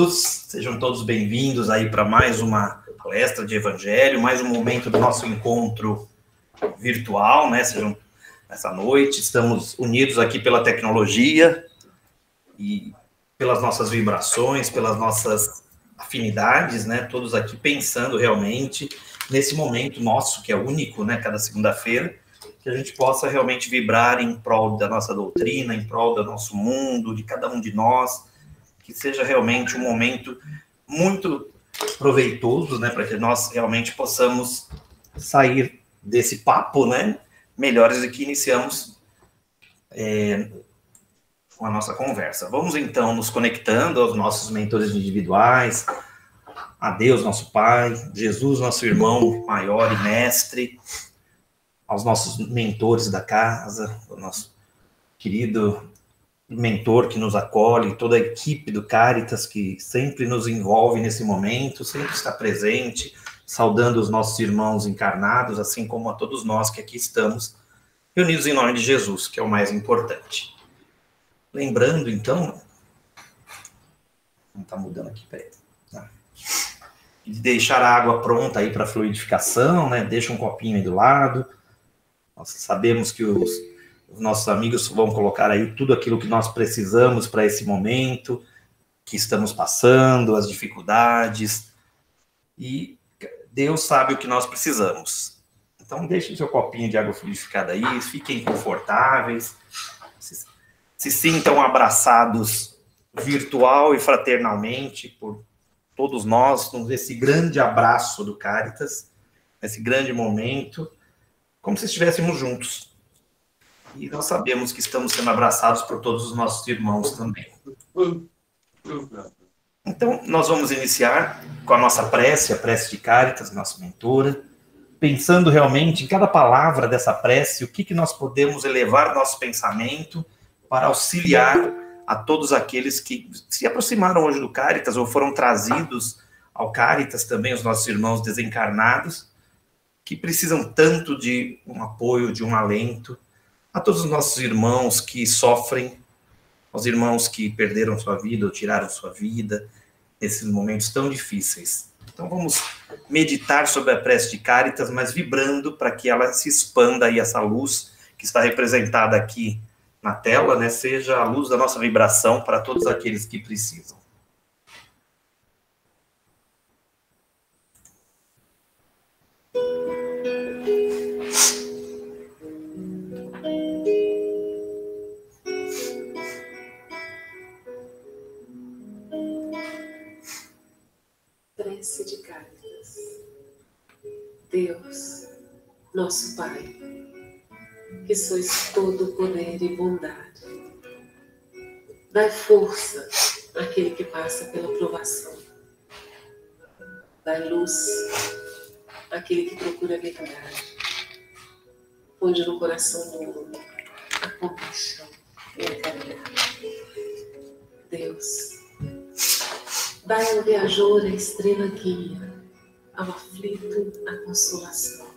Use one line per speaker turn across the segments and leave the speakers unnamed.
todos, sejam todos bem-vindos aí para mais uma palestra de Evangelho, mais um momento do nosso encontro virtual, né? Sejam essa noite, estamos unidos aqui pela tecnologia e pelas nossas vibrações, pelas nossas afinidades, né? Todos aqui pensando realmente nesse momento nosso, que é único, né? Cada segunda-feira, que a gente possa realmente vibrar em prol da nossa doutrina, em prol do nosso mundo, de cada um de nós, que seja realmente um momento muito proveitoso, né, para que nós realmente possamos sair desse papo, né, melhores do que iniciamos com a nossa conversa. Vamos então nos conectando aos nossos mentores individuais, a Deus, nosso Pai, Jesus, nosso irmão maior e mestre, aos nossos mentores da casa, o nosso querido mentor que nos acolhe, toda a equipe do Caritas que sempre nos envolve nesse momento, sempre está presente, saudando os nossos irmãos encarnados, assim como a todos nós que aqui estamos, reunidos em nome de Jesus, que é o mais importante. Lembrando, então, não está mudando aqui, peraí, tá. De deixar a água pronta aí para fluidificação, né? Deixa um copinho aí do lado. Nós sabemos que os nossos amigos vão colocar aí tudo aquilo que nós precisamos para esse momento que estamos passando, as dificuldades, e Deus sabe o que nós precisamos. Então deixem seu copinho de água fluidificada aí, fiquem confortáveis, se sintam abraçados virtual e fraternalmente por todos nós, nesse grande abraço do Caritas, nesse grande momento, como se estivéssemos juntos. E nós sabemos que estamos sendo abraçados por todos os nossos irmãos também. Então, nós vamos iniciar com a nossa prece, a prece de Caritas, nossa mentora, pensando realmente em cada palavra dessa prece, o que nós podemos elevar nosso pensamento para auxiliar a todos aqueles que se aproximaram hoje do Caritas ou foram trazidos ao Caritas também, os nossos irmãos desencarnados, que precisam tanto de um apoio, de um alento, a todos os nossos irmãos que sofrem, aos irmãos que perderam sua vida ou tiraram sua vida, nesses momentos tão difíceis. Então vamos meditar sobre a prece de Caritas, mas vibrando para que ela se expanda aí, essa luz que está representada aqui na tela, né, seja a luz da nossa vibração para todos aqueles que precisam.
Prece de Caritas. Deus, nosso Pai, que sois todo poder e bondade, dai força àquele que passa pela provação, dai luz àquele que procura a verdade, ponde no coração do homem a compaixão e a caridade. Deus, dai ao viajor a estrela guia, ao aflito a consolação,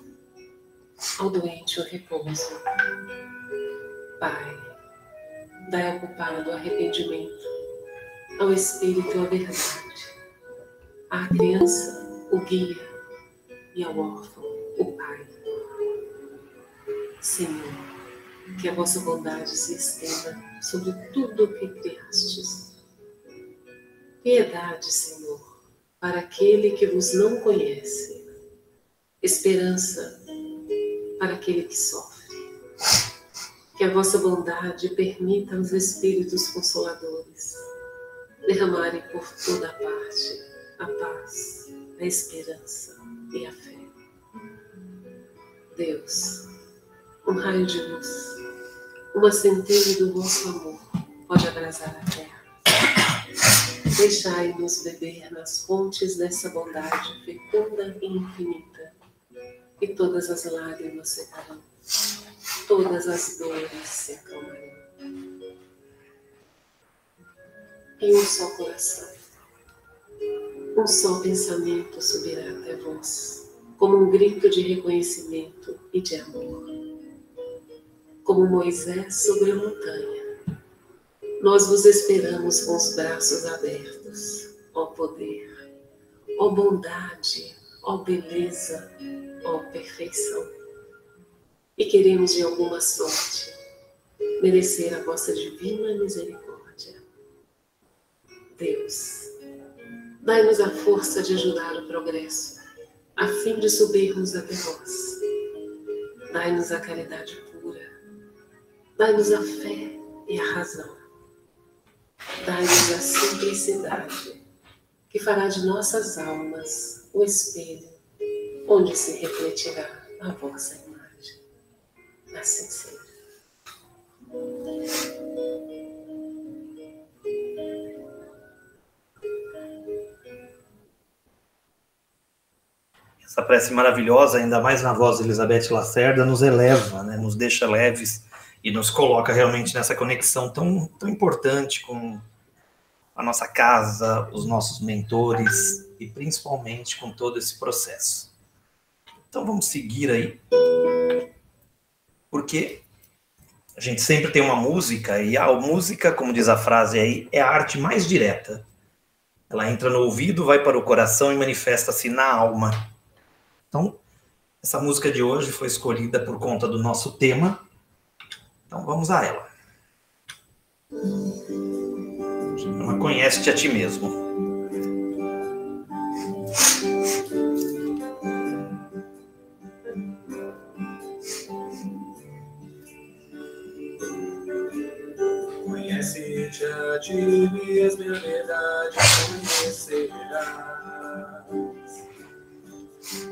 ao doente o repouso. Pai, dai ao culpado o arrependimento, ao espírito a verdade, à criança o guia e ao órfão o Pai. Senhor, que a vossa bondade se estenda sobre tudo o que criastes. Piedade, Senhor, para aquele que vos não conhece. Esperança para aquele que sofre. Que a vossa bondade permita aos Espíritos Consoladores derramarem por toda a parte a paz, a esperança e a fé. Deus, um raio de luz, uma centelha do vosso amor pode abrasar a terra. Deixai-nos beber nas fontes dessa bondade fecunda e infinita, e todas as lágrimas secarão, todas as dores se acalmarão. E um só coração, um só pensamento subirá até vós, como um grito de reconhecimento e de amor. Como Moisés sobre a montanha, Nós vos esperamos com os braços abertos, ó poder, ó bondade, ó beleza, ó perfeição. E queremos de alguma sorte merecer a vossa divina misericórdia. Deus, dai-nos a força de ajudar o progresso, a fim de subirmos até vós. Dai-nos a caridade pura, dai-nos a fé e a razão. Dai-nos a simplicidade, que fará de nossas almas o espelho onde se refletirá a vossa imagem. Assim seja.
Essa prece maravilhosa, ainda mais na voz de Elizabeth Lacerda, nos eleva, né? Nos deixa leves e nos coloca realmente nessa conexão tão importante com a nossa casa, os nossos mentores e principalmente com todo esse processo. Então vamos seguir aí, porque a gente sempre tem uma música e a música, como diz a frase aí, é a arte mais direta. Ela entra no ouvido, vai para o coração e manifesta-se na alma. Então, essa música de hoje foi escolhida por conta do nosso tema. Então vamos a ela. Chama Conhece-te a ti mesmo.
Conhece-te a ti mesmo, a verdade conhecerás.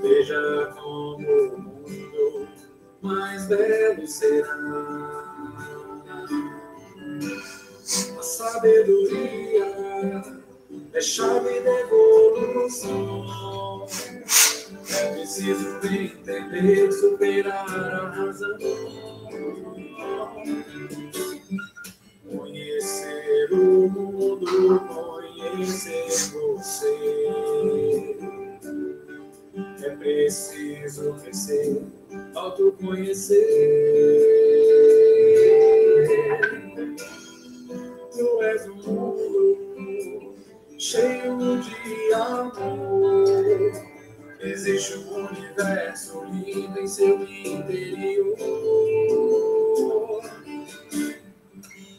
Veja como o mundo mais belo será. A sabedoria é chave da evolução. É preciso entender, superar a razão. Conhecer o mundo, conhecer você. É preciso crescer, autoconhecer. Tu és um mundo cheio de amor. Existe um universo lindo em seu interior.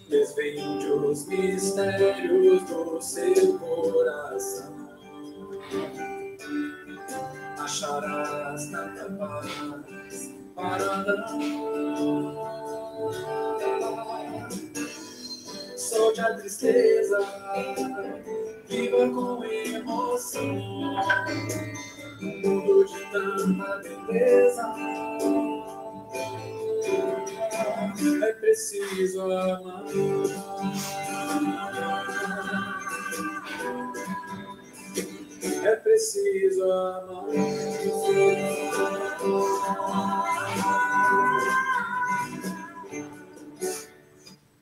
Desvende os mistérios do seu coração. Acharás tanta paz para dar. Solte a tristeza, viva com emoção. Um mundo de tanta beleza. É preciso amar. É preciso amar.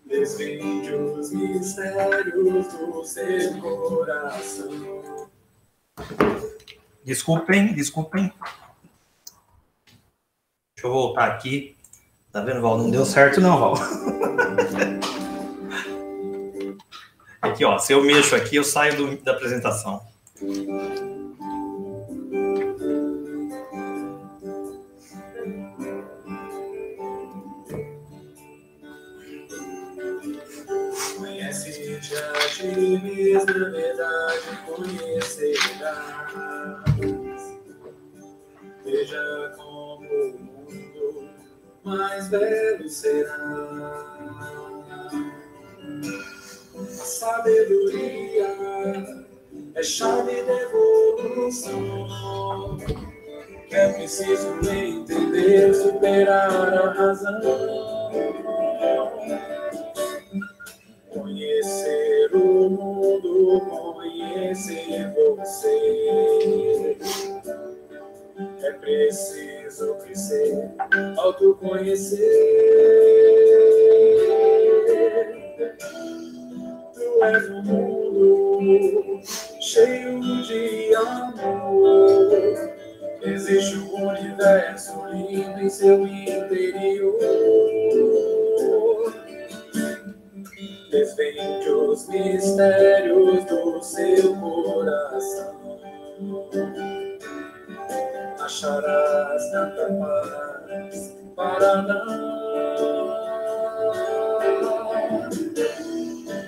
Desvende os mistérios do seu coração.
Desculpem. Deixa eu voltar aqui. Tá vendo, Val? Não deu certo não, Val. Aqui, ó. Se eu mexo aqui, eu saio da apresentação.
Conhece-te a ti mesmo, a verdade conhecerás. Veja como o mundo mais belo será. A sabedoria é chave da evolução. É preciso entender, superar a razão. Conhecer o mundo, conhecer você. É preciso crescer, autoconhecer. Tu és um mundo cheio de amor. Existe um universo lindo em seu interior. Desvende os mistérios do seu coração. Acharás tanta paz para dar.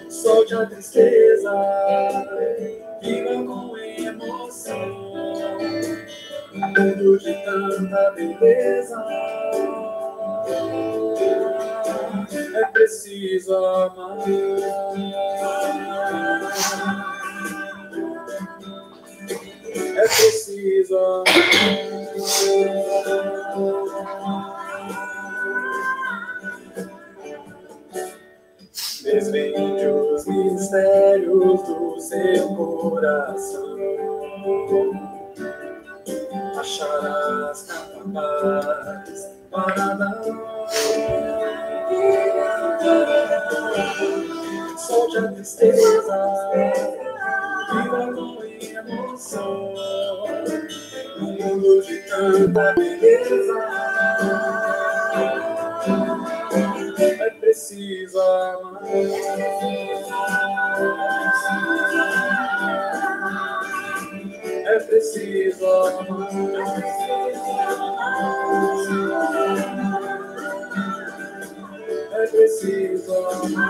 Solte a tristeza, viva com emoção. Mundo de tanta beleza, é preciso amar. É preciso amar. Desvende os mistérios do seu coração. Acharás tanta paz para dar. Solte a tristeza, viva com emoção. No mundo de tanta beleza, é preciso amar. É preciso amar. É preciso amar.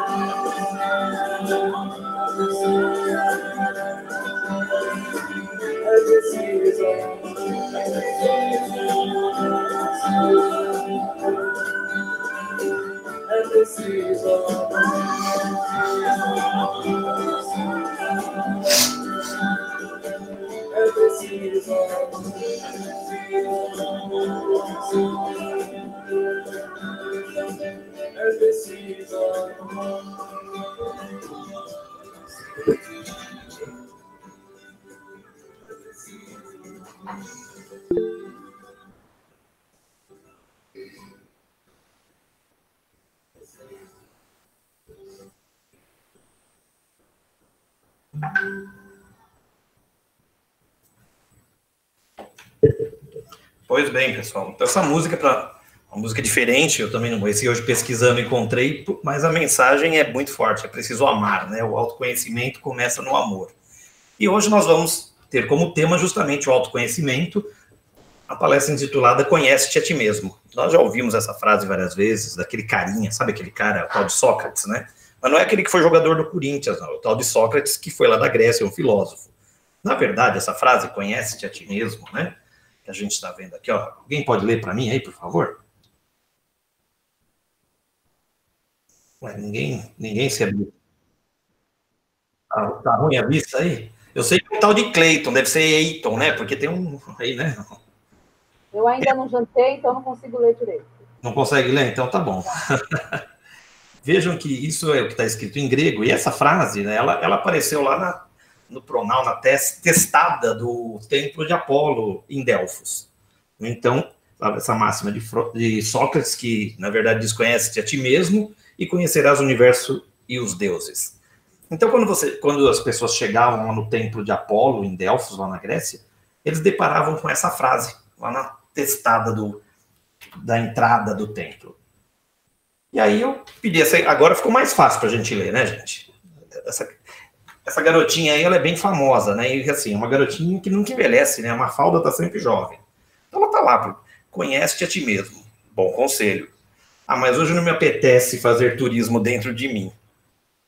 É preciso amar. É preciso é preciso é preciso
Pois bem, pessoal. Então, essa música uma música diferente, eu também não conheci, hoje pesquisando encontrei, mas a mensagem é muito forte, é preciso amar, né? O autoconhecimento começa no amor. E hoje nós vamos ter como tema justamente o autoconhecimento, a palestra intitulada Conhece-te a ti mesmo. Nós já ouvimos essa frase várias vezes, daquele carinha, sabe aquele cara, o tal de Sócrates, né? Mas não é aquele que foi jogador do Corinthians, não, é o tal de Sócrates, que foi lá da Grécia, um filósofo. Na verdade, essa frase, conhece-te a ti mesmo, né? Que a gente está vendo aqui, ó. Alguém pode ler para mim aí, por favor? Ué, ninguém se abriu. Tá ruim a vista aí? Eu sei que é o tal de Clayton, deve ser Eiton, né? Porque tem um aí, né?
Eu ainda não jantei, então não consigo ler direito.
Não consegue ler? Então tá bom. Vejam que isso é o que está escrito em grego, e essa frase, né, ela apareceu lá no pronal, na testada do templo de Apolo, em Delfos. Então, essa máxima de Sócrates, que, na verdade, diz, conhece-te a ti mesmo e conhecerás o universo e os deuses. Então, quando as pessoas chegavam lá no templo de Apolo, em Delfos, lá na Grécia, eles deparavam com essa frase, lá na testada da entrada do templo. E aí eu pedi agora ficou mais fácil para a gente ler, né, gente? Essa garotinha aí, ela é bem famosa, né? E assim, é uma garotinha que nunca envelhece, né? A Mafalda está sempre jovem. Então ela está lá, conhece-te a ti mesmo. Bom conselho. Ah, mas hoje não me apetece fazer turismo dentro de mim.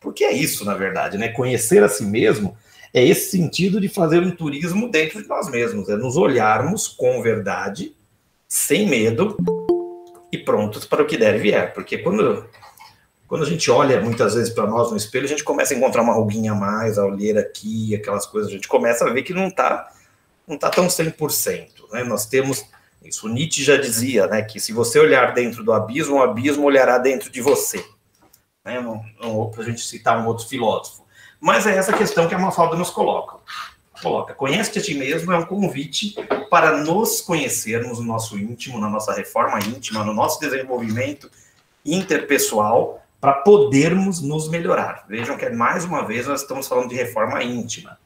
Porque é isso, na verdade, né? Conhecer a si mesmo é esse sentido de fazer um turismo dentro de nós mesmos. É nos olharmos com verdade, sem medo e prontos para o que der e vier. Porque quando a gente olha muitas vezes para nós no espelho, a gente começa a encontrar uma ruguinha a mais, a olheira aqui, aquelas coisas, a gente começa a ver que não tá tão 100%, né? Nós temos isso, o Nietzsche já dizia, né, que se você olhar dentro do abismo, o abismo olhará dentro de você, né? Para a gente citar um outro filósofo. Mas é essa questão que a Mafalda nos coloca. Conhece-te a ti mesmo é um convite para nos conhecermos no nosso íntimo, na nossa reforma íntima, no nosso desenvolvimento interpessoal, para podermos nos melhorar. Vejam que, mais uma vez, nós estamos falando de reforma íntima.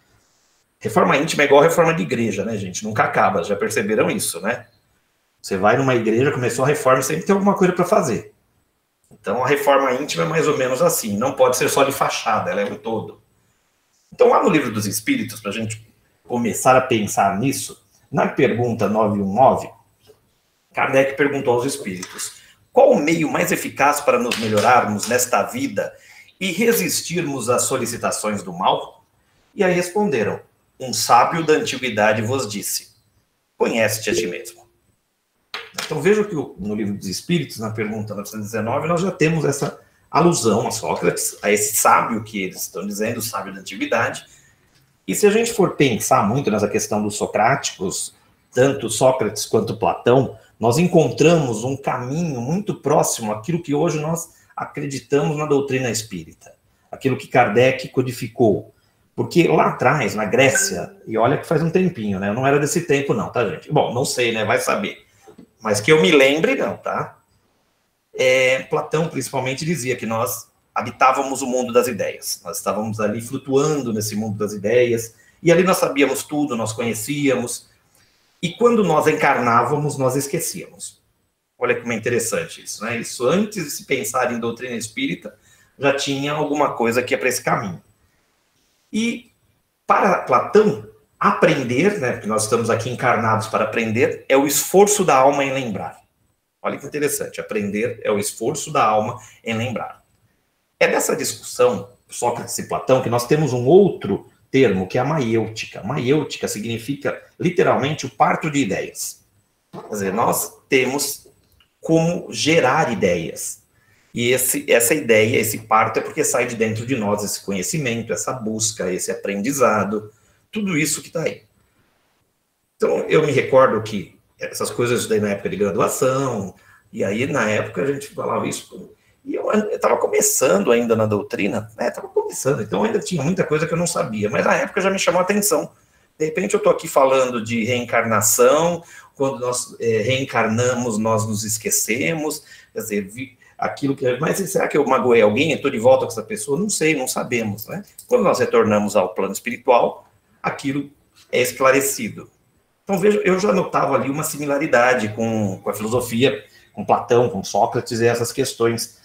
Reforma íntima é igual reforma de igreja, né, gente? Nunca acaba, já perceberam isso, né? Você vai numa igreja, começou a reforma, sempre tem alguma coisa para fazer. Então, a reforma íntima é mais ou menos assim, não pode ser só de fachada, ela é um todo. Então, lá no Livro dos Espíritos, para a gente começar a pensar nisso, na pergunta 919, Kardec perguntou aos espíritos: qual o meio mais eficaz para nos melhorarmos nesta vida e resistirmos às solicitações do mal? E aí responderam: um sábio da antiguidade vos disse: conhece-te a ti mesmo. Então vejam que no Livro dos Espíritos, na pergunta 919, nós já temos essa alusão a Sócrates, a esse sábio que eles estão dizendo, o sábio da antiguidade. E se a gente for pensar muito nessa questão dos socráticos, tanto Sócrates quanto Platão, nós encontramos um caminho muito próximo àquilo que hoje nós acreditamos na doutrina espírita, aquilo que Kardec codificou. Porque lá atrás, na Grécia, e olha que faz um tempinho, né? Eu não era desse tempo não, tá, gente? Bom, não sei, né? Vai saber. Mas que eu me lembre, não, tá? Platão, principalmente, dizia que nós habitávamos o mundo das ideias. Nós estávamos ali flutuando nesse mundo das ideias, e ali nós sabíamos tudo, nós conhecíamos, e quando nós encarnávamos, nós esquecíamos. Olha como é interessante isso, né? Isso, antes de se pensar em doutrina espírita, já tinha alguma coisa que ia para esse caminho. E, para Platão, aprender, né, porque nós estamos aqui encarnados para aprender, é o esforço da alma em lembrar. Olha que interessante, aprender é o esforço da alma em lembrar. É dessa discussão, Sócrates e Platão, que nós temos um outro termo, que é a maiêutica. Maiêutica significa, literalmente, o parto de ideias. Quer dizer, nós temos como gerar ideias. E essa ideia, esse parto, é porque sai de dentro de nós esse conhecimento, essa busca, esse aprendizado, tudo isso que está aí. Então, eu me recordo que essas coisas eu estudei na época de graduação, e aí, na época, a gente falava isso. E eu estava começando ainda na doutrina, estava começando, então ainda tinha muita coisa que eu não sabia, mas na época já me chamou a atenção. De repente eu estou aqui falando de reencarnação, quando nós reencarnamos, nós nos esquecemos, quer dizer, aquilo que... Mas será que eu magoei alguém? Eu estou de volta com essa pessoa? Não sei, não sabemos, né? Quando nós retornamos ao plano espiritual, aquilo é esclarecido. Então, veja, eu já notava ali uma similaridade com a filosofia, com Platão, com Sócrates, e essas questões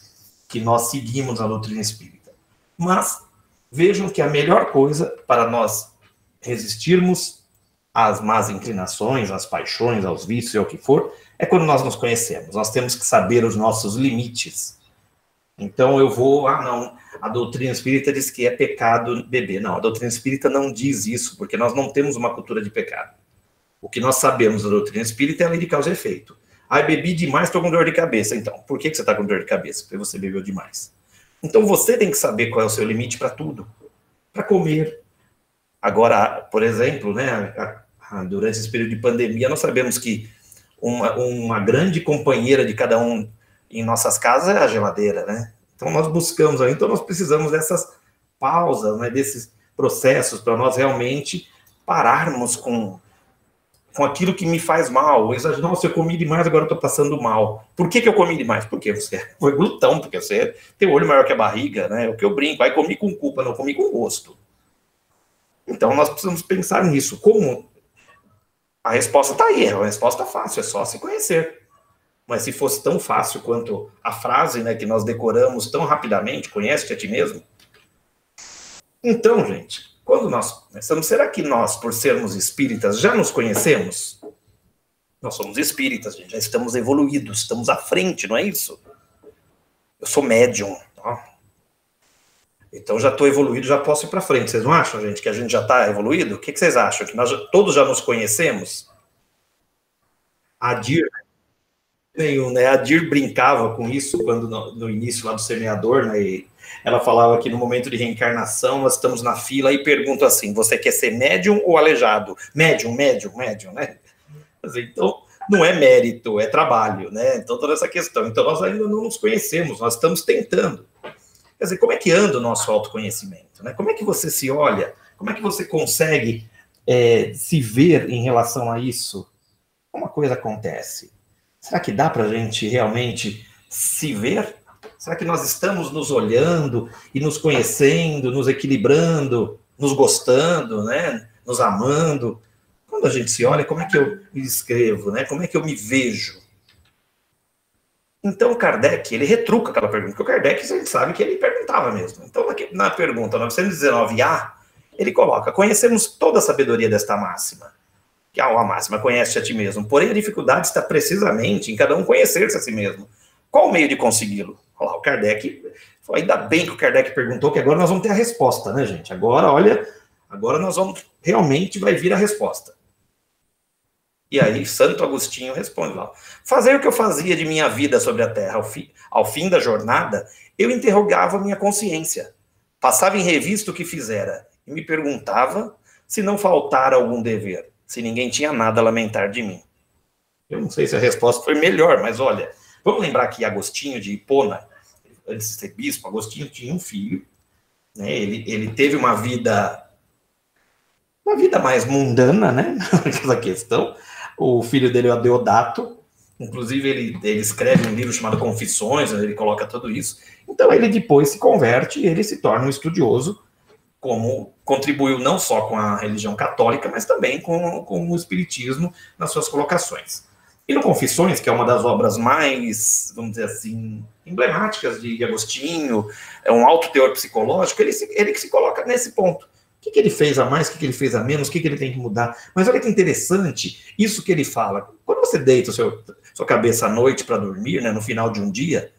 que nós seguimos na doutrina espírita. Mas vejam que a melhor coisa para nós resistirmos às más inclinações, às paixões, aos vícios, ao que for, é quando nós nos conhecemos. Nós temos que saber os nossos limites. Então eu vou, não, a doutrina espírita diz que é pecado beber. Não, a doutrina espírita não diz isso, porque nós não temos uma cultura de pecado. O que nós sabemos da doutrina espírita é a lei de causa e efeito. Bebi demais, estou com dor de cabeça. Então, por que você está com dor de cabeça? Porque você bebeu demais. Então, você tem que saber qual é o seu limite para tudo. Para comer. Agora, por exemplo, né, durante esse período de pandemia, nós sabemos que uma grande companheira de cada um em nossas casas é a geladeira, né? Então, nós buscamos, então nós precisamos dessas pausas, né, desses processos, para nós realmente pararmos com aquilo que me faz mal. Nossa, eu comi demais, agora eu estou passando mal. Por que eu comi demais? Porque você foi glutão, porque você tem o olho maior que a barriga, né? O que eu brinco, aí comi com culpa, não comi com gosto. Então, nós precisamos pensar nisso. Como a resposta está aí, é uma resposta fácil, é só se conhecer. Mas se fosse tão fácil quanto a frase, né, que nós decoramos tão rapidamente, conhece-te a ti mesmo? Então, gente, quando nós começamos, será que nós, por sermos espíritas, já nos conhecemos? Nós somos espíritas, gente, já estamos evoluídos, estamos à frente, não é isso? Eu sou médium, ó. Então já estou evoluído, já posso ir para frente. Vocês não acham, gente, que a gente já está evoluído? O que vocês acham? Que nós todos já nos conhecemos? A Dir, né? A Dir brincava com isso quando no início lá do Semeador, né? E ela falava que no momento de reencarnação nós estamos na fila e perguntam assim: você quer ser médium ou aleijado? Médium, né? Então, não é mérito, é trabalho, né? Então, toda essa questão. Então, nós ainda não nos conhecemos, nós estamos tentando. Quer dizer, como é que anda o nosso autoconhecimento, né? Como é que você se olha? Como é que você consegue se ver em relação a isso? Como a coisa acontece? Será que dá para a gente realmente se ver? Será que nós estamos nos olhando e nos conhecendo, nos equilibrando, nos gostando, né? Nos amando? Quando a gente se olha, como é que eu me descrevo, né? Como é que eu me vejo? Então o Kardec, ele retruca aquela pergunta, porque o Kardec, a gente sabe que ele perguntava mesmo. Então na pergunta 919A, ele coloca: conhecemos toda a sabedoria desta máxima, que é a máxima, conhece a ti mesmo, porém a dificuldade está precisamente em cada um conhecer-se a si mesmo. Qual o meio de consegui-lo? Olha lá, o Kardec, ainda bem que o Kardec perguntou, que agora nós vamos ter a resposta, né, gente? Agora, olha, agora nós vamos, realmente vai vir a resposta. E aí, Santo Agostinho responde lá: fazer o que eu fazia de minha vida sobre a terra, ao fim da jornada, eu interrogava minha consciência, passava em revista o que fizera, e me perguntava se não faltara algum dever, se ninguém tinha nada a lamentar de mim. Eu não sei se a resposta foi melhor, mas olha, vamos lembrar que Agostinho de Hipona, antes de ser bispo, Agostinho tinha um filho, né? Ele teve uma vida mais mundana, né? Essa questão. O filho dele é o Deodato, inclusive ele escreve um livro chamado Confissões, onde ele coloca tudo isso. Então ele depois se converte e ele se torna um estudioso, como contribuiu não só com a religião católica, mas também com o espiritismo nas suas colocações. E no Confissões, que é uma das obras mais, vamos dizer assim, emblemáticas de Agostinho, é um alto teor psicológico, ele que se coloca nesse ponto. O que ele fez a mais, o que ele fez a menos, o que ele tem que mudar. Mas olha que interessante isso que ele fala. Quando você deita sua cabeça à noite para dormir, né, no final de um dia,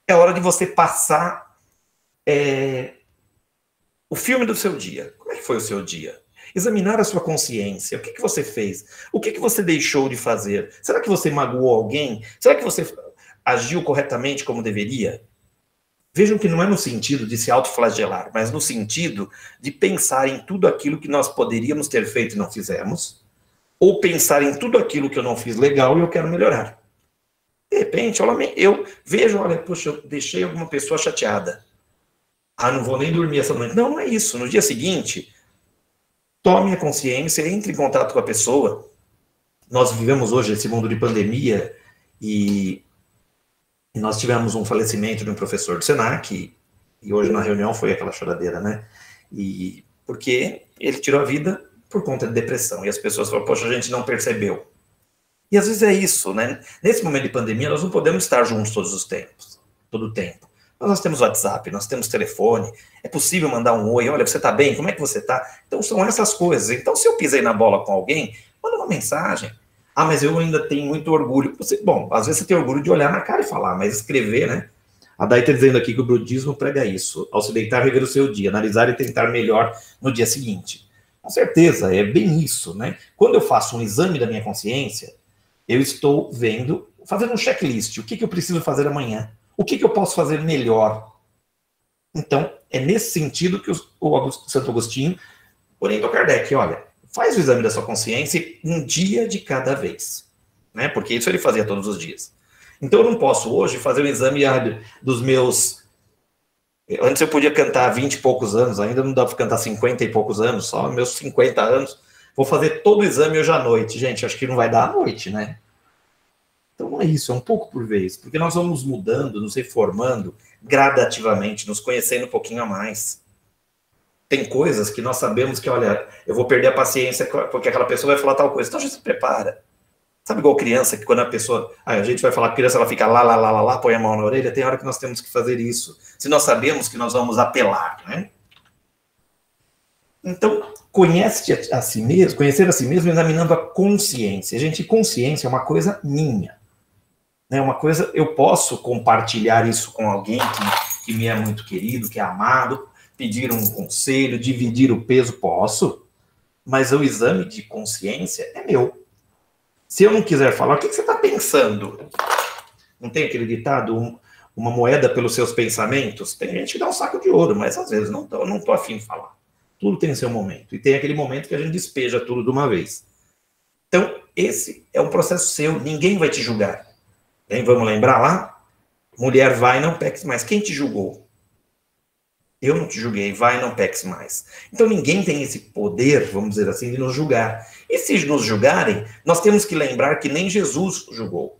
é hora de você passar o filme do seu dia. Como é que foi o seu dia? Examinar a sua consciência. O que você fez? O que você deixou de fazer? Será que você magoou alguém? Será que você agiu corretamente como deveria? Vejam que não é no sentido de se autoflagelar, mas no sentido de pensar em tudo aquilo que nós poderíamos ter feito e não fizemos, ou pensar em tudo aquilo que eu não fiz legal e eu quero melhorar. De repente, eu vejo, olha, poxa, eu deixei alguma pessoa chateada. Ah, não vou nem dormir essa noite. Não, não é isso. No dia seguinte, tome a consciência, entre em contato com a pessoa. Nós vivemos hoje esse mundo de pandemia e nós tivemos um falecimento de um professor do Senac, e hoje na reunião foi aquela choradeira, né? E porque ele tirou a vida por conta de depressão. E as pessoas falam: poxa, a gente não percebeu. E às vezes é isso, né? Nesse momento de pandemia, nós não podemos estar juntos todo o tempo. Nós temos WhatsApp, nós temos telefone, é possível mandar um oi: olha, você tá bem? Como é que você tá? Então são essas coisas. Então, se eu pisei na bola com alguém, manda uma mensagem. Ah, mas eu ainda tenho muito orgulho. Bom, às vezes você tem orgulho de olhar na cara e falar, mas escrever, né? A Day está dizendo aqui que o budismo prega isso: ao se deitar, rever o seu dia, analisar e tentar melhor no dia seguinte. Com certeza, é bem isso, né? Quando eu faço um exame da minha consciência, eu estou fazendo um checklist. O que eu preciso fazer amanhã? O que eu posso fazer melhor? Então, é nesse sentido que o Santo Agostinho orienta o Kardec: olha, faz o exame da sua consciência um dia de cada vez, né? Porque isso ele fazia todos os dias. Então, eu não posso hoje fazer o exame dos meus... Antes eu podia cantar 20 e poucos anos, ainda não dá para cantar 50 e poucos anos, só meus 50 anos. Vou fazer todo o exame hoje à noite. Gente, acho que não vai dar à noite, né? Então não é isso, é um pouco por vez, porque nós vamos mudando, nos reformando gradativamente, nos conhecendo um pouquinho a mais. Tem coisas que nós sabemos que, olha, eu vou perder a paciência porque aquela pessoa vai falar tal coisa, então a gente se prepara. Sabe, igual criança, que quando a gente vai falar com a criança, ela fica lá, põe a mão na orelha, tem hora que nós temos que fazer isso, se nós sabemos que nós vamos apelar, né? Então, conhecer a si mesmo, examinando a consciência. Gente, consciência é uma coisa minha. Né? Uma coisa, eu posso compartilhar isso com alguém que me é muito querido, que é amado, pedir um conselho, dividir o peso, posso, mas o exame de consciência é meu. Se eu não quiser falar, o que você está pensando? Não tem aquele ditado, uma moeda pelos seus pensamentos? Tem gente que dá um saco de ouro, mas às vezes não estou afim de falar. Tudo tem seu momento. E tem aquele momento que a gente despeja tudo de uma vez. Então, esse é um processo seu. Ninguém vai te julgar. Bem, vamos lembrar lá? Mulher, vai, não peques mais. Quem te julgou? Eu não te julguei. Vai, não peques mais. Então, ninguém tem esse poder, vamos dizer assim, de nos julgar. E se nos julgarem, nós temos que lembrar que nem Jesus julgou.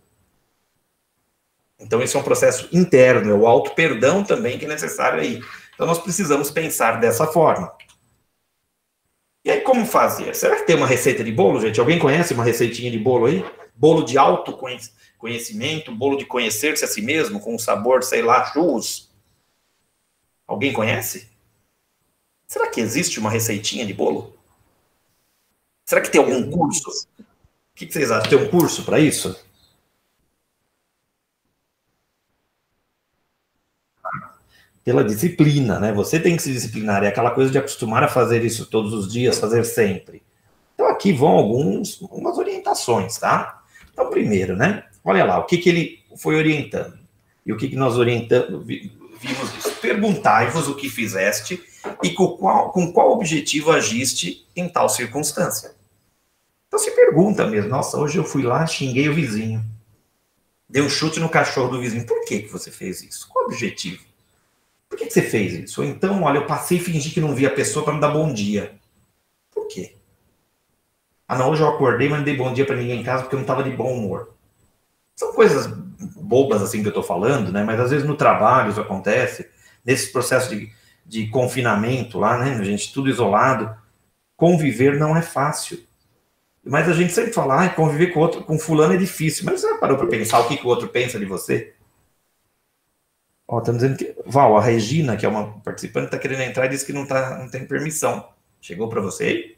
Então, esse é um processo interno. É o auto-perdão também que é necessário aí. Então, nós precisamos pensar dessa forma. E aí, como fazer? Será que tem uma receita de bolo, gente? Alguém conhece uma receitinha de bolo aí? Bolo de autoconhecimento, bolo de conhecer-se a si mesmo, com um sabor, sei lá, churros. Alguém conhece? Será que existe uma receitinha de bolo? Será que tem algum curso? O que vocês acham? Tem um curso para isso? Pela disciplina, né? Você tem que se disciplinar. É aquela coisa de acostumar a fazer isso todos os dias, fazer sempre. Então, aqui vão algumas orientações, tá? Então, primeiro, né? Olha lá, o que ele foi orientando. E o que nós vimos disso? Perguntai-vos o que fizeste e com qual objetivo agiste em tal circunstância. Então, se pergunta mesmo. Nossa, hoje eu fui lá, xinguei o vizinho. Dei um chute no cachorro do vizinho. Por que você fez isso? Qual o objetivo? Por que você fez isso? Ou então, olha, eu passei e fingi que não vi a pessoa para me dar bom dia. Por quê? Ah, não, hoje eu acordei, mas não dei bom dia para ninguém em casa porque eu não estava de bom humor. São coisas bobas assim que eu estou falando, né? Mas às vezes no trabalho isso acontece, nesse processo de confinamento lá, né? A gente tudo isolado. Conviver não é fácil. Mas a gente sempre fala, ah, conviver com outro, com fulano é difícil. Mas você já parou para pensar o que o outro pensa de você? Ó, estamos dizendo que, Val, a Regina, que é uma participante, está querendo entrar e disse que não tem permissão. Chegou para você aí?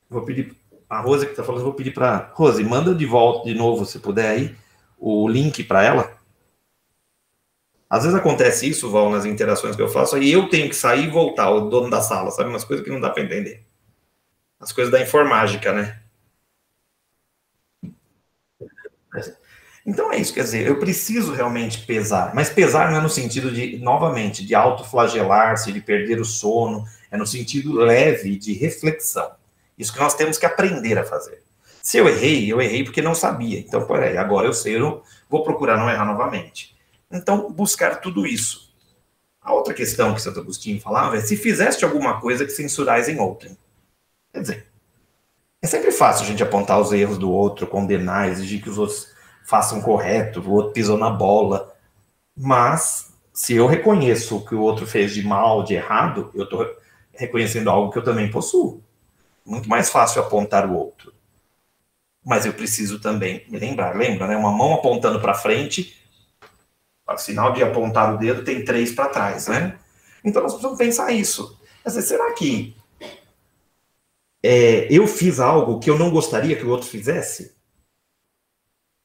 Vou pedir, a Rose que está falando, vou pedir para... Rose, manda de volta de novo, se puder aí, o link para ela. Às vezes acontece isso, Val, nas interações que eu faço, aí eu tenho que sair e voltar, o dono da sala, sabe? Umas coisas que não dá para entender. As coisas da informática, né? Então é isso, quer dizer, eu preciso realmente pesar, mas pesar não é no sentido de, novamente, de autoflagelar-se, de perder o sono, é no sentido leve de reflexão. Isso que nós temos que aprender a fazer. Se eu errei porque não sabia. Então, peraí, agora eu sei, eu vou procurar não errar novamente. Então, buscar tudo isso. A outra questão que Santo Agostinho falava é se fizeste alguma coisa que censurais em outrem. Quer dizer, é sempre fácil a gente apontar os erros do outro, condenar, exigir que os outros façam correto, o outro pisou na bola. Mas, se eu reconheço o que o outro fez de mal, de errado, eu estou reconhecendo algo que eu também possuo. Muito mais fácil apontar o outro. Mas eu preciso também me lembrar. Lembra, né? Uma mão apontando para frente, o sinal de apontar o dedo tem 3 para trás, né? Então nós precisamos pensar isso. Quer dizer, será que eu fiz algo que eu não gostaria que o outro fizesse?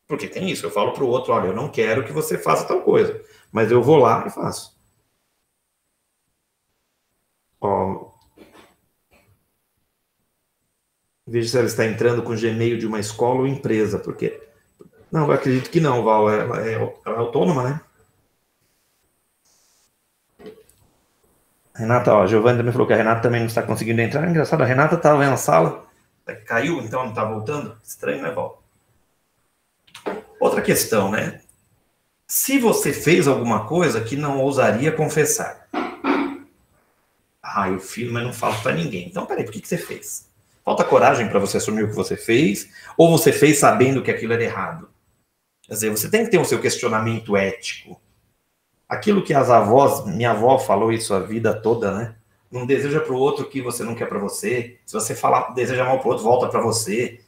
Porque tem isso, eu falo para o outro, olha, eu não quero que você faça tal coisa, mas eu vou lá e faço. Ó, veja se ela está entrando com o Gmail de uma escola ou empresa, porque... Não, eu acredito que não, Val, ela é autônoma, né? Renata, ó, a Giovanni também falou que a Renata também não está conseguindo entrar. Engraçado, a Renata estava na sala, caiu, então não está voltando? Estranho, né, Val? Outra questão, né? Se você fez alguma coisa que não ousaria confessar. Ah, eu fiz, mas não falo para ninguém. Então, peraí, por que você fez? Falta coragem para você assumir o que você fez? Ou você fez sabendo que aquilo era errado? Quer dizer, você tem que ter o seu questionamento ético. Aquilo que as avós, minha avó falou isso a vida toda, né? Não deseja para o outro o que você não quer para você. Se você falar, deseja mal para o outro, volta para você.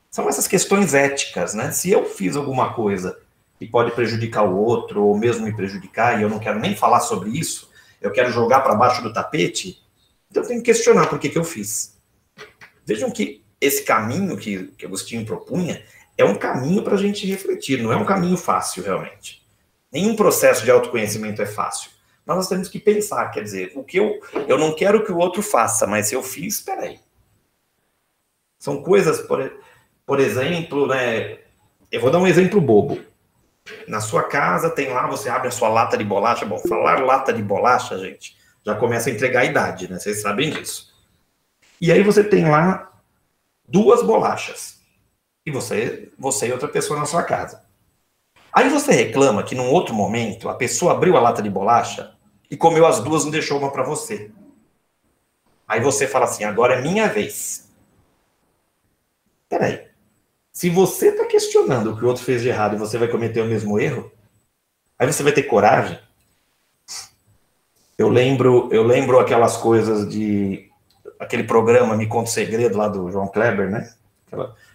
São essas questões éticas, né? Se eu fiz alguma coisa que pode prejudicar o outro, ou mesmo me prejudicar, e eu não quero nem falar sobre isso, eu quero jogar para baixo do tapete, então eu tenho que questionar por que eu fiz. Vejam que esse caminho que Agostinho propunha é um caminho para a gente refletir, não é um caminho fácil, realmente. Nenhum processo de autoconhecimento é fácil. Mas nós temos que pensar, quer dizer, o que eu não quero que o outro faça, mas se eu fiz, espera aí. São coisas, por exemplo, né? Eu vou dar um exemplo bobo. Na sua casa tem lá, você abre a sua lata de bolacha. Bom, falar lata de bolacha, gente, já começa a entregar a idade, né? Vocês sabem disso. E aí você tem lá 2 bolachas. E você e outra pessoa na sua casa. Aí você reclama que num outro momento a pessoa abriu a lata de bolacha e comeu as 2 e não deixou uma para você. Aí você fala assim, agora é minha vez. Peraí. Se você está questionando o que o outro fez de errado e você vai cometer o mesmo erro, aí você vai ter coragem Eu lembro aquelas coisas de... Aquele programa Me Conta o Segredo, lá do João Kleber, né?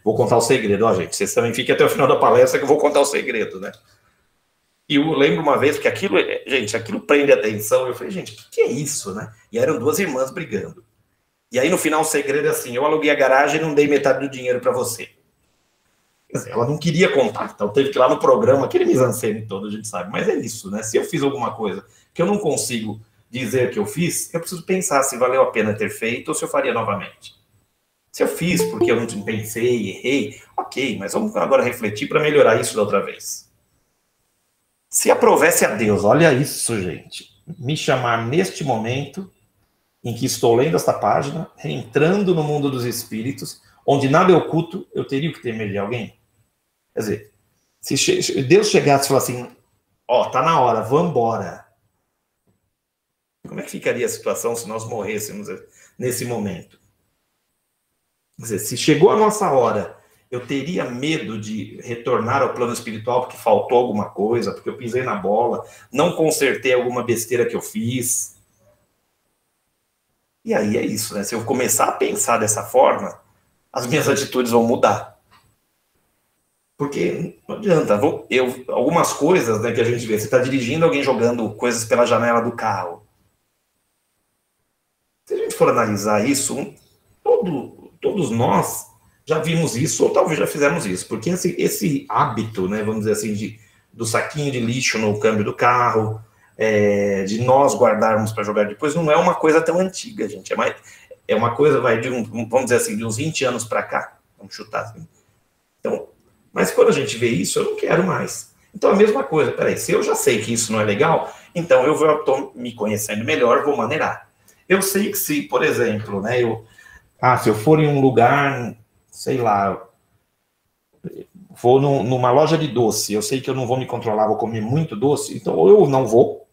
Vou contar o segredo. Ó, gente, vocês também fiquem até o final da palestra que eu vou contar o segredo, né? E eu lembro uma vez que aquilo, gente, aquilo prende a atenção. Eu falei, gente, o que é isso, né? E eram duas irmãs brigando. E aí, no final, o segredo é assim, eu aluguei a garagem e não dei metade do dinheiro para você. Quer dizer, ela não queria contar, então teve que ir lá no programa, aquele mise-en-scène todo, a gente sabe. Mas é isso, né? Se eu fiz alguma coisa que eu não consigo dizer que eu fiz, eu preciso pensar se valeu a pena ter feito ou se eu faria novamente. Se eu fiz porque eu não pensei, errei, ok, mas vamos agora refletir para melhorar isso da outra vez. Se aprovesse a Deus, olha isso, gente, me chamar neste momento em que estou lendo esta página, entrando no mundo dos espíritos, onde nada é oculto, eu teria que temer de alguém? Quer dizer, se Deus chegasse e falasse assim, ó, tá na hora, vamos embora. Como é que ficaria a situação se nós morrêssemos nesse momento? Quer dizer, se chegou a nossa hora, eu teria medo de retornar ao plano espiritual porque faltou alguma coisa, porque eu pisei na bola, não consertei alguma besteira que eu fiz. E aí é isso, né? Se eu começar a pensar dessa forma, as minhas atitudes vão mudar. Porque não adianta, algumas coisas, né, que a gente vê, você está dirigindo, alguém jogando coisas pela janela do carro. Se a gente for analisar isso, todos nós já vimos isso, ou talvez já fizemos isso, porque esse hábito, né, vamos dizer assim, do saquinho de lixo no câmbio do carro, de nós guardarmos para jogar depois, não é uma coisa tão antiga, gente, é uma coisa, vamos dizer assim, de uns 20 anos para cá, vamos chutar assim. Então, mas quando a gente vê isso, eu não quero mais. Então, a mesma coisa, peraí, se eu já sei que isso não é legal, então eu estou me conhecendo melhor, vou maneirar. Eu sei que se, por exemplo, né, se eu for em um lugar, sei lá, vou numa loja de doce, eu sei que eu não vou me controlar, vou comer muito doce, então ou eu não vou,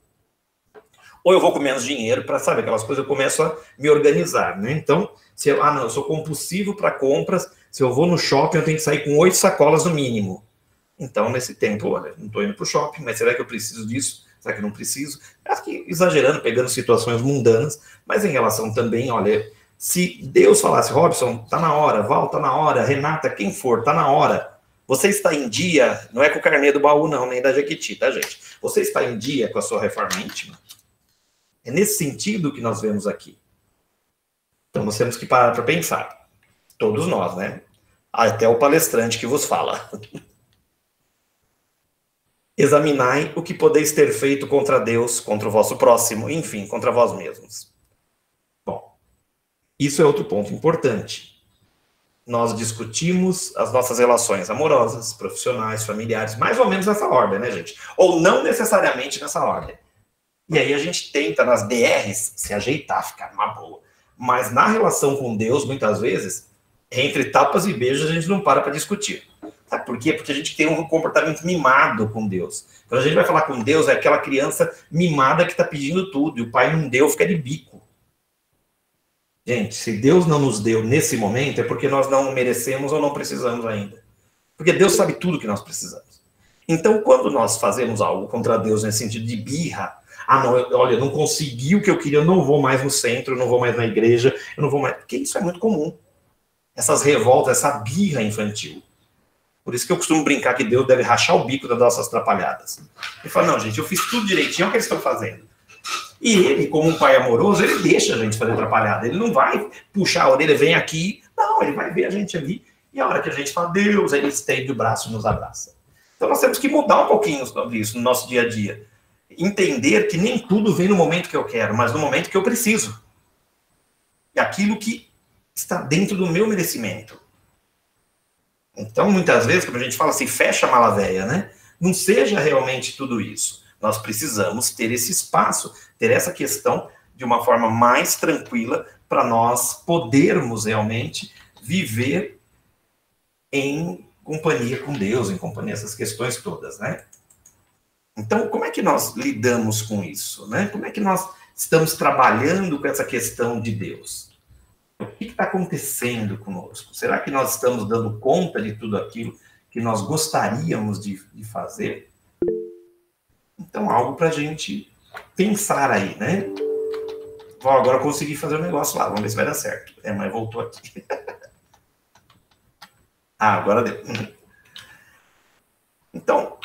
ou eu vou com menos dinheiro para, sabe, aquelas coisas, eu começo a me organizar, né? Então, eu sou compulsivo para compras, se eu vou no shopping, eu tenho que sair com 8 sacolas no mínimo. Então, nesse tempo, olha, não estou indo para o shopping, mas será que eu preciso disso? Será que eu não preciso? Acho que exagerando, pegando situações mundanas, mas em relação também, olha, se Deus falasse, Robson, tá na hora, Val, tá na hora, Renata, quem for, tá na hora, você está em dia, não é com o carnê do baú não, nem da Jequiti, tá, gente? Você está em dia com a sua reforma íntima? É nesse sentido que nós vemos aqui. Então, nós temos que parar para pensar. Todos nós, né? Até o palestrante que vos fala. Examinai o que podeis ter feito contra Deus, contra o vosso próximo, enfim, contra vós mesmos. Bom, isso é outro ponto importante. Nós discutimos as nossas relações amorosas, profissionais, familiares, mais ou menos nessa ordem, né, gente? Ou não necessariamente nessa ordem. E aí a gente tenta, nas DRs, se ajeitar, ficar numa boa. Mas na relação com Deus, muitas vezes, entre tapas e beijos, a gente não para discutir. Sabe por quê? Porque a gente tem um comportamento mimado com Deus. Quando a gente vai falar com Deus, é aquela criança mimada que está pedindo tudo, e o pai não deu, fica de bico. Gente, se Deus não nos deu nesse momento, é porque nós não merecemos ou não precisamos ainda. Porque Deus sabe tudo que nós precisamos. Então, quando nós fazemos algo contra Deus nesse sentido de birra, não, olha, eu não consegui o que eu queria, eu não vou mais no centro, eu não vou mais na igreja, eu não vou mais... Porque isso é muito comum. Essas revoltas, essa birra infantil. Por isso que eu costumo brincar que Deus deve rachar o bico das nossas atrapalhadas. Ele fala, não, gente, eu fiz tudo direitinho, é o que eles estão fazendo. E ele, como um pai amoroso, ele deixa a gente fazer atrapalhada. Ele não vai puxar a orelha, vem aqui. Não, ele vai ver a gente ali. E a hora que a gente fala, Deus, ele estende o braço e nos abraça. Então nós temos que mudar um pouquinho isso no nosso dia a dia. Entender que nem tudo vem no momento que eu quero, mas no momento que eu preciso. E aquilo que está dentro do meu merecimento. Então, muitas vezes, quando a gente fala assim, fecha a mala véia, né? Não seja realmente tudo isso. Nós precisamos ter esse espaço, ter essa questão de uma forma mais tranquila para nós podermos realmente viver em companhia com Deus, em companhia dessas questões todas, né? Então, como é que nós lidamos com isso, né? Como é que nós estamos trabalhando com essa questão de Deus? O que está acontecendo conosco? Será que nós estamos dando conta de tudo aquilo que nós gostaríamos de fazer? Então, algo para a gente pensar aí, né? Bom, agora eu consegui fazer o negócio lá, vamos ver se vai dar certo. Mas voltou aqui. Agora deu. Então,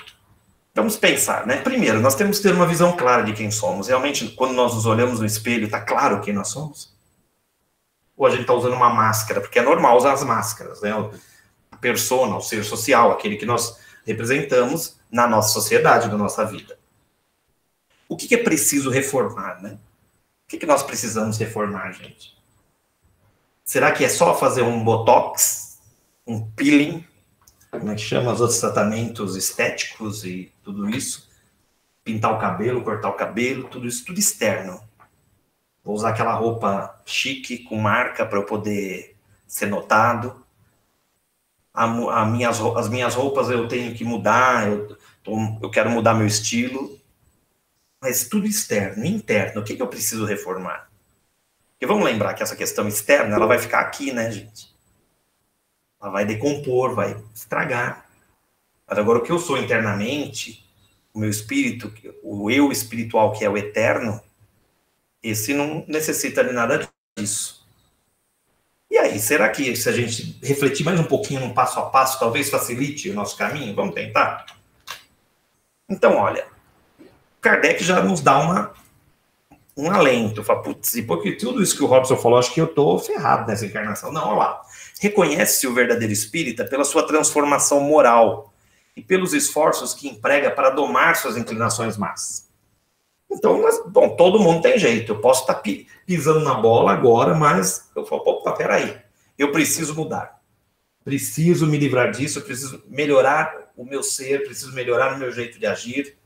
vamos pensar, né? Primeiro, nós temos que ter uma visão clara de quem somos. Realmente, quando nós nos olhamos no espelho, está claro quem nós somos? Ou a gente está usando uma máscara? Porque é normal usar as máscaras, né? A persona, o ser social, aquele que nós representamos na nossa sociedade, na nossa vida. O que é preciso reformar, né? O que nós precisamos reformar, gente? Será que é só fazer um botox, um peeling, como é que chama, os outros tratamentos estéticos e tudo isso? Pintar o cabelo, cortar o cabelo, tudo isso, tudo externo. Vou usar aquela roupa chique, com marca, para eu poder ser notado. As minhas roupas eu tenho que mudar, eu quero mudar meu estilo. Mas tudo externo, interno, o que eu preciso reformar? Porque vamos lembrar que essa questão externa, ela vai ficar aqui, né, gente? Ela vai decompor, vai estragar. Mas agora o que eu sou internamente, o meu espírito, o eu espiritual, que é o eterno, esse não necessita de nada disso. E aí, será que se a gente refletir mais um pouquinho no passo a passo, talvez facilite o nosso caminho? Vamos tentar? Então, olha, Kardec já nos dá um alento, fala, putz, porque tudo isso que o Robson falou, acho que eu estou ferrado nessa encarnação. Não, olha lá. Reconhece-se o verdadeiro espírita pela sua transformação moral e pelos esforços que emprega para domar suas inclinações más. Então, bom, todo mundo tem jeito. Eu posso estar pisando na bola agora, mas eu falo, opa, peraí, eu preciso mudar. Preciso me livrar disso, eu preciso melhorar o meu ser, preciso melhorar o meu jeito de agir.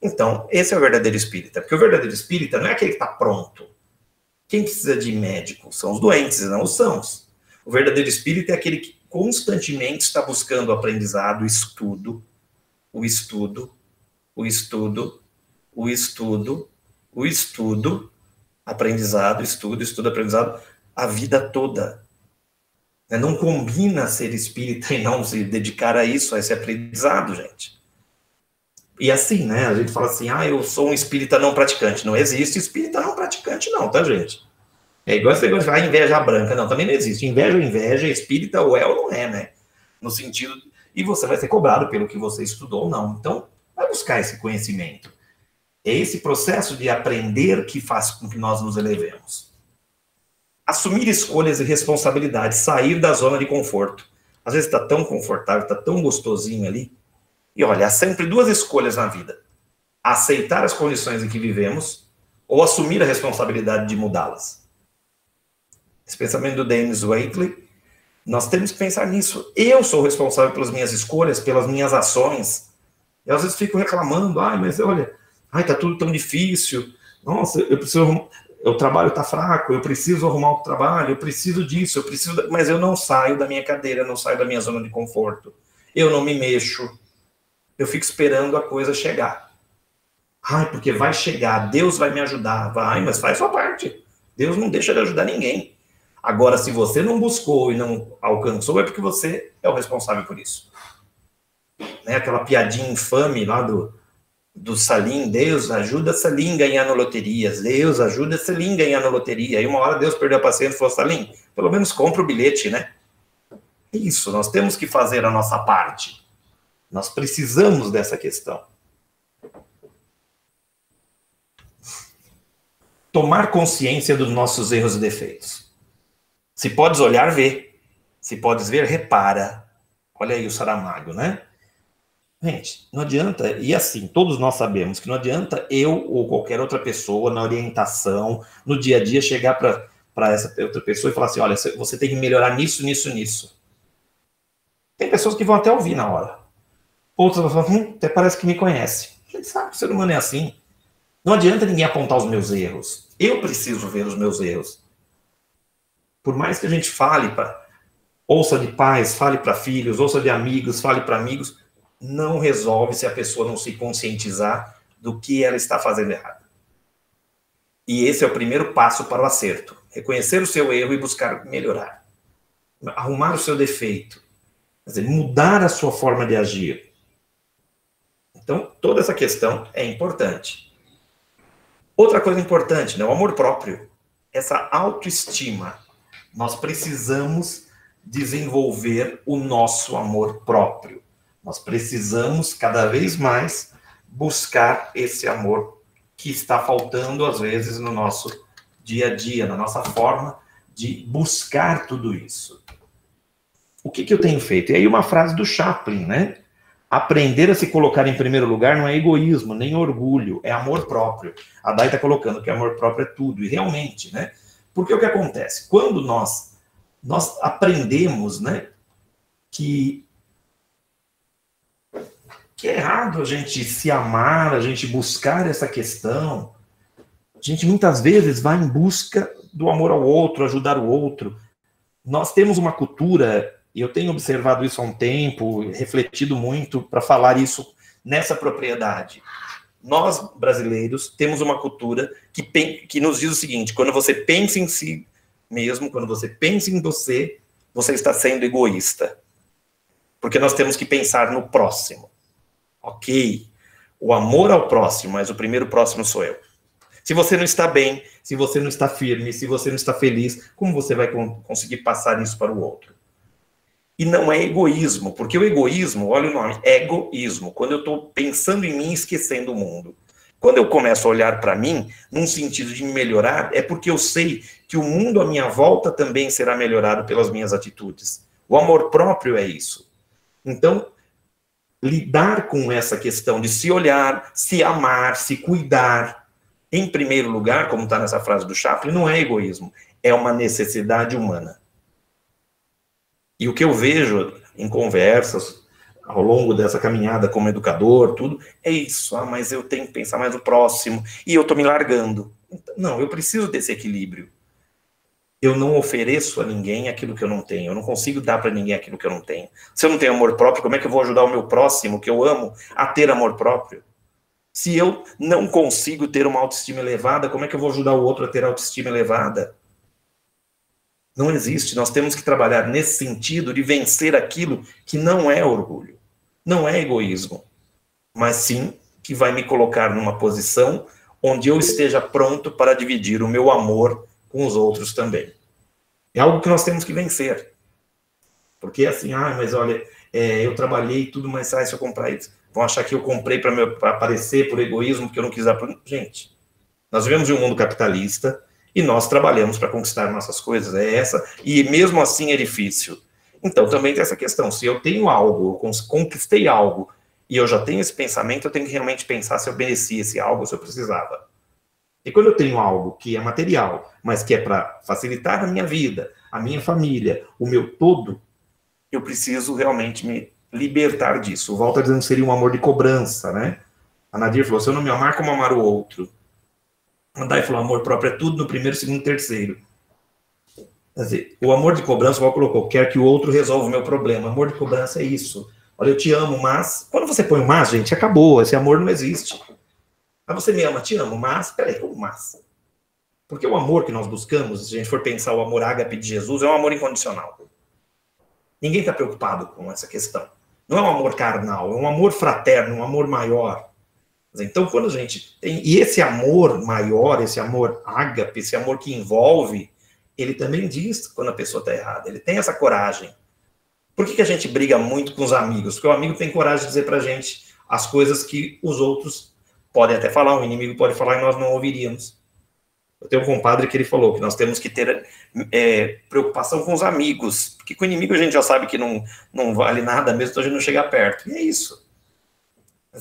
Então, esse é o verdadeiro espírita. Porque o verdadeiro espírita não é aquele que está pronto. Quem precisa de médico são os doentes, e não os sãos. O verdadeiro espírita é aquele que constantemente está buscando o aprendizado, o estudo, aprendizado, aprendizado, a vida toda. Não combina ser espírita e não se dedicar a isso, a esse aprendizado, gente. E assim, né, a gente fala assim, eu sou um espírita não praticante. Não existe espírita não praticante não, tá, gente? É igual esse negócio de inveja branca. Não, também não existe. Inveja, espírita ou é ou não é, né? No sentido... E você vai ser cobrado pelo que você estudou ou não. Então, vai buscar esse conhecimento. É esse processo de aprender que faz com que nós nos elevemos. Assumir escolhas e responsabilidades, sair da zona de conforto. Às vezes está tão confortável, está tão gostosinho ali. E olha, há sempre duas escolhas na vida. Aceitar as condições em que vivemos ou assumir a responsabilidade de mudá-las. Esse pensamento do James Waitley, nós temos que pensar nisso. Eu sou responsável pelas minhas escolhas, pelas minhas ações. Eu às vezes fico reclamando, mas olha, tá tudo tão difícil. Nossa, o trabalho está fraco, eu preciso arrumar outro trabalho, eu preciso disso, mas eu não saio da minha cadeira, não saio da minha zona de conforto. Eu não me mexo. Eu fico esperando a coisa chegar. Porque vai chegar, Deus vai me ajudar. Vai, mas faz sua parte. Deus não deixa de ajudar ninguém. Agora, se você não buscou e não alcançou, é porque você é o responsável por isso. Né? Aquela piadinha infame lá do Salim, Deus ajuda Salim a ganhar na loteria. Deus ajuda Salim a ganhar na loteria. Aí uma hora Deus perdeu a paciência e falou, Salim, pelo menos compra o bilhete, né? Isso, nós temos que fazer a nossa parte. Nós precisamos dessa questão. Tomar consciência dos nossos erros e defeitos. Se podes olhar, vê. Se podes ver, repara. Olha aí o Saramago, né? Gente, não adianta, e assim, todos nós sabemos que não adianta eu ou qualquer outra pessoa na orientação, no dia a dia, chegar para essa outra pessoa e falar assim, olha, você tem que melhorar nisso, nisso, nisso. Tem pessoas que vão até ouvir na hora. Outras vão falar, até parece que me conhece. A gente sabe que o ser humano é assim. Não adianta ninguém apontar os meus erros. Eu preciso ver os meus erros. Por mais que a gente fale ouça de pais, fale para filhos, ouça de amigos, fale para amigos, não resolve se a pessoa não se conscientizar do que ela está fazendo errado. E esse é o primeiro passo para o acerto. Reconhecer o seu erro e buscar melhorar. Arrumar o seu defeito. Quer dizer, mudar a sua forma de agir. Então, toda essa questão é importante. Outra coisa importante, né? O amor próprio. Essa autoestima. Nós precisamos desenvolver o nosso amor próprio. Nós precisamos, cada vez mais, buscar esse amor que está faltando, às vezes, no nosso dia a dia, na nossa forma de buscar tudo isso. O que eu tenho feito? E aí uma frase do Chaplin, né? Aprender a se colocar em primeiro lugar não é egoísmo, nem orgulho, é amor próprio. A Dai está colocando que amor próprio é tudo, e realmente, né? Porque o que acontece? Quando nós aprendemos, né, que é errado a gente se amar, a gente buscar essa questão, a gente muitas vezes vai em busca do amor ao outro, ajudar o outro. Nós temos uma cultura, e eu tenho observado isso há um tempo, refletido muito para falar isso nessa propriedade. Nós, brasileiros, temos uma cultura que nos diz o seguinte: quando você pensa em si mesmo, quando você pensa em você, você está sendo egoísta. Porque nós temos que pensar no próximo. Ok, o amor ao próximo, mas o primeiro próximo sou eu. Se você não está bem, se você não está firme, se você não está feliz, como você vai conseguir passar isso para o outro? E não é egoísmo, porque o egoísmo, olha o nome, egoísmo, quando eu estou pensando em mim, esquecendo o mundo. Quando eu começo a olhar para mim, num sentido de me melhorar, é porque eu sei que o mundo à minha volta também será melhorado pelas minhas atitudes. O amor próprio é isso. Então, lidar com essa questão de se olhar, se amar, se cuidar, em primeiro lugar, como está nessa frase do Chaplin, não é egoísmo, é uma necessidade humana. E o que eu vejo em conversas, ao longo dessa caminhada como educador, tudo, é isso. Ah, mas eu tenho que pensar mais no próximo, e eu estou me largando. Não, eu preciso desse equilíbrio. Eu não ofereço a ninguém aquilo que eu não tenho. Eu não consigo dar para ninguém aquilo que eu não tenho. Se eu não tenho amor próprio, como é que eu vou ajudar o meu próximo, que eu amo, a ter amor próprio? Se eu não consigo ter uma autoestima elevada, como é que eu vou ajudar o outro a ter autoestima elevada? Não existe. Nós temos que trabalhar nesse sentido de vencer aquilo que não é orgulho, não é egoísmo, mas sim que vai me colocar numa posição onde eu esteja pronto para dividir o meu amor com os outros também. É algo que nós temos que vencer. Porque assim, mas olha, eu trabalhei tudo, mas se eu comprar isso, vão achar que eu comprei para aparecer por egoísmo, porque eu não quis dar. Gente, nós vivemos em um mundo capitalista e nós trabalhamos para conquistar nossas coisas, e mesmo assim é difícil. Então também tem essa questão, se eu tenho algo, eu conquistei algo, e eu já tenho esse pensamento, eu tenho que realmente pensar se eu merecia esse algo, se eu precisava. E quando eu tenho algo que é material, mas que é para facilitar a minha vida, a minha família, o meu todo, eu preciso realmente me libertar disso. O Walter dizendo que seria um amor de cobrança, né? A Nadir falou, se eu não me amar, como amar o outro? A Dai falou, amor próprio é tudo no primeiro, segundo, terceiro. Quer dizer, o amor de cobrança, o Val colocou, quer que o outro resolva o meu problema. Amor de cobrança é isso. Olha, eu te amo, mas... Quando você põe o mas, gente, acabou. Esse amor não existe. Mas você me ama, te amo, mas... Peraí, como mas? Porque o amor que nós buscamos, se a gente for pensar o amor ágape de Jesus, é um amor incondicional. Ninguém está preocupado com essa questão. Não é um amor carnal, é um amor fraterno, um amor maior. Então, quando a gente tem... E esse amor maior, esse amor ágape, esse amor que envolve, ele também diz quando a pessoa está errada. Ele tem essa coragem. Por que a gente briga muito com os amigos? Porque o amigo tem coragem de dizer pra gente as coisas que os outros podem até falar, o inimigo pode falar e nós não ouviríamos. Eu tenho um compadre que ele falou que nós temos que ter preocupação com os amigos, porque com o inimigo a gente já sabe que não vale nada mesmo, então a gente não chega perto. E é isso.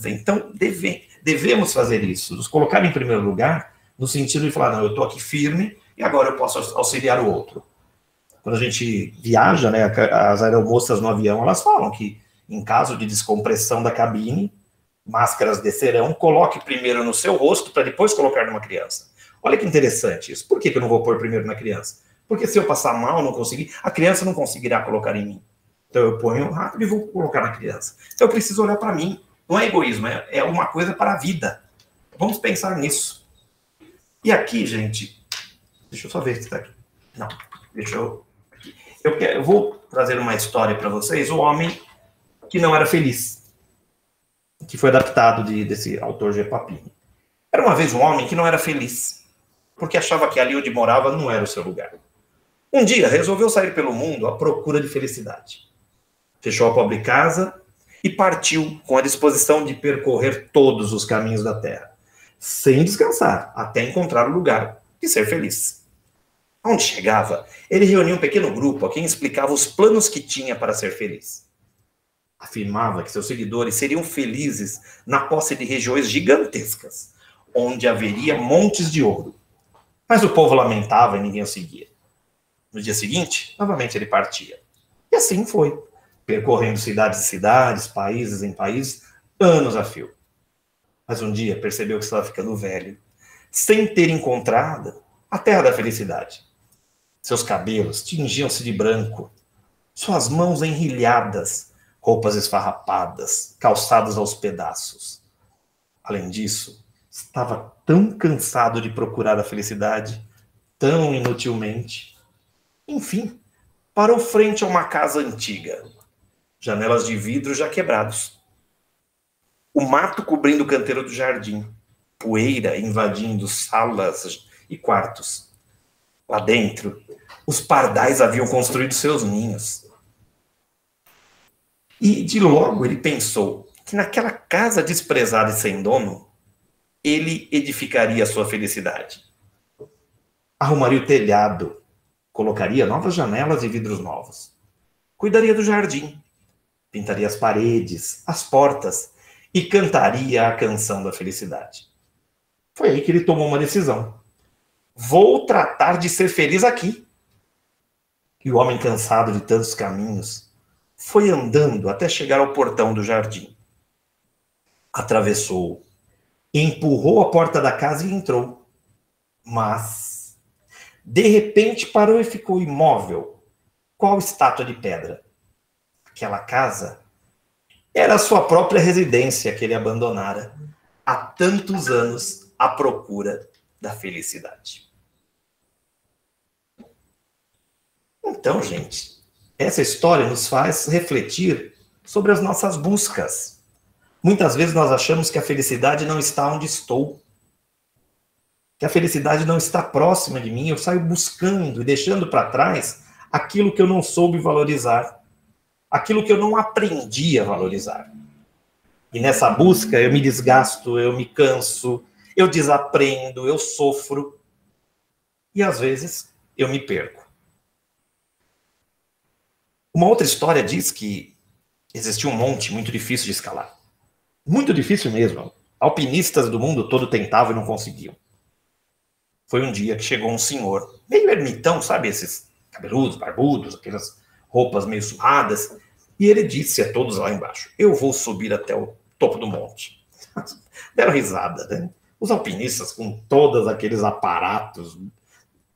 Então, devemos fazer isso, nos colocar em primeiro lugar, no sentido de falar, não, eu estou aqui firme e agora eu posso auxiliar o outro. Quando a gente viaja, né, as aeromoças no avião, elas falam que em caso de descompressão da cabine, máscaras descerão, coloque primeiro no seu rosto para depois colocar numa criança. Olha que interessante isso. Por que eu não vou pôr primeiro na criança? Porque se eu passar mal, não conseguir, a criança não conseguirá colocar em mim. Então eu ponho rápido e vou colocar na criança. Então eu preciso olhar para mim. Não é egoísmo, é uma coisa para a vida. Vamos pensar nisso. E aqui, gente, deixa eu só ver se está aqui. Não, deixa eu... Eu vou trazer uma história para vocês, o homem que não era feliz, que foi adaptado desse autor G. Papini. Era uma vez um homem que não era feliz, porque achava que ali onde morava não era o seu lugar. Um dia resolveu sair pelo mundo à procura de felicidade. Fechou a pobre casa e partiu com a disposição de percorrer todos os caminhos da terra, sem descansar, até encontrar o lugar de ser feliz. Onde chegava, ele reunia um pequeno grupo a quem explicava os planos que tinha para ser feliz. Afirmava que seus seguidores seriam felizes na posse de regiões gigantescas, onde haveria montes de ouro. Mas o povo lamentava e ninguém o seguia. No dia seguinte, novamente ele partia. E assim foi, percorrendo cidades e cidades, países em países, anos a fio. Mas um dia percebeu que estava ficando velho, sem ter encontrado a terra da felicidade. Seus cabelos tingiam-se de branco, suas mãos enrilhadas, roupas esfarrapadas, calçadas aos pedaços. Além disso, estava tão cansado de procurar a felicidade, tão inutilmente. Enfim, parou frente a uma casa antiga, janelas de vidro já quebrados. O mato cobrindo o canteiro do jardim, poeira invadindo salas e quartos. Lá dentro, os pardais haviam construído seus ninhos. E de logo ele pensou que naquela casa desprezada e sem dono, ele edificaria a sua felicidade. Arrumaria o telhado, colocaria novas janelas e vidros novos. Cuidaria do jardim, pintaria as paredes, as portas e cantaria a canção da felicidade. Foi aí que ele tomou uma decisão. Vou tratar de ser feliz aqui. E o homem, cansado de tantos caminhos, foi andando até chegar ao portão do jardim. Atravessou, empurrou a porta da casa e entrou. Mas, de repente, parou e ficou imóvel, qual estátua de pedra. Aquela casa era a sua própria residência que ele abandonara há tantos anos à procura da felicidade. Então, gente, essa história nos faz refletir sobre as nossas buscas. Muitas vezes nós achamos que a felicidade não está onde estou, que a felicidade não está próxima de mim. Eu saio buscando e deixando para trás aquilo que eu não soube valorizar, aquilo que eu não aprendi a valorizar. E nessa busca eu me desgasto, eu me canso, eu desaprendo, eu sofro e às vezes eu me perco. Uma outra história diz que existia um monte muito difícil de escalar. Muito difícil mesmo. Alpinistas do mundo todo tentavam e não conseguiam. Foi um dia que chegou um senhor, meio ermitão, sabe, esses cabeludos, barbudos, aquelas roupas meio surradas, e ele disse a todos lá embaixo: eu vou subir até o topo do monte. Deram risada, né? Os alpinistas, com todos aqueles aparatos,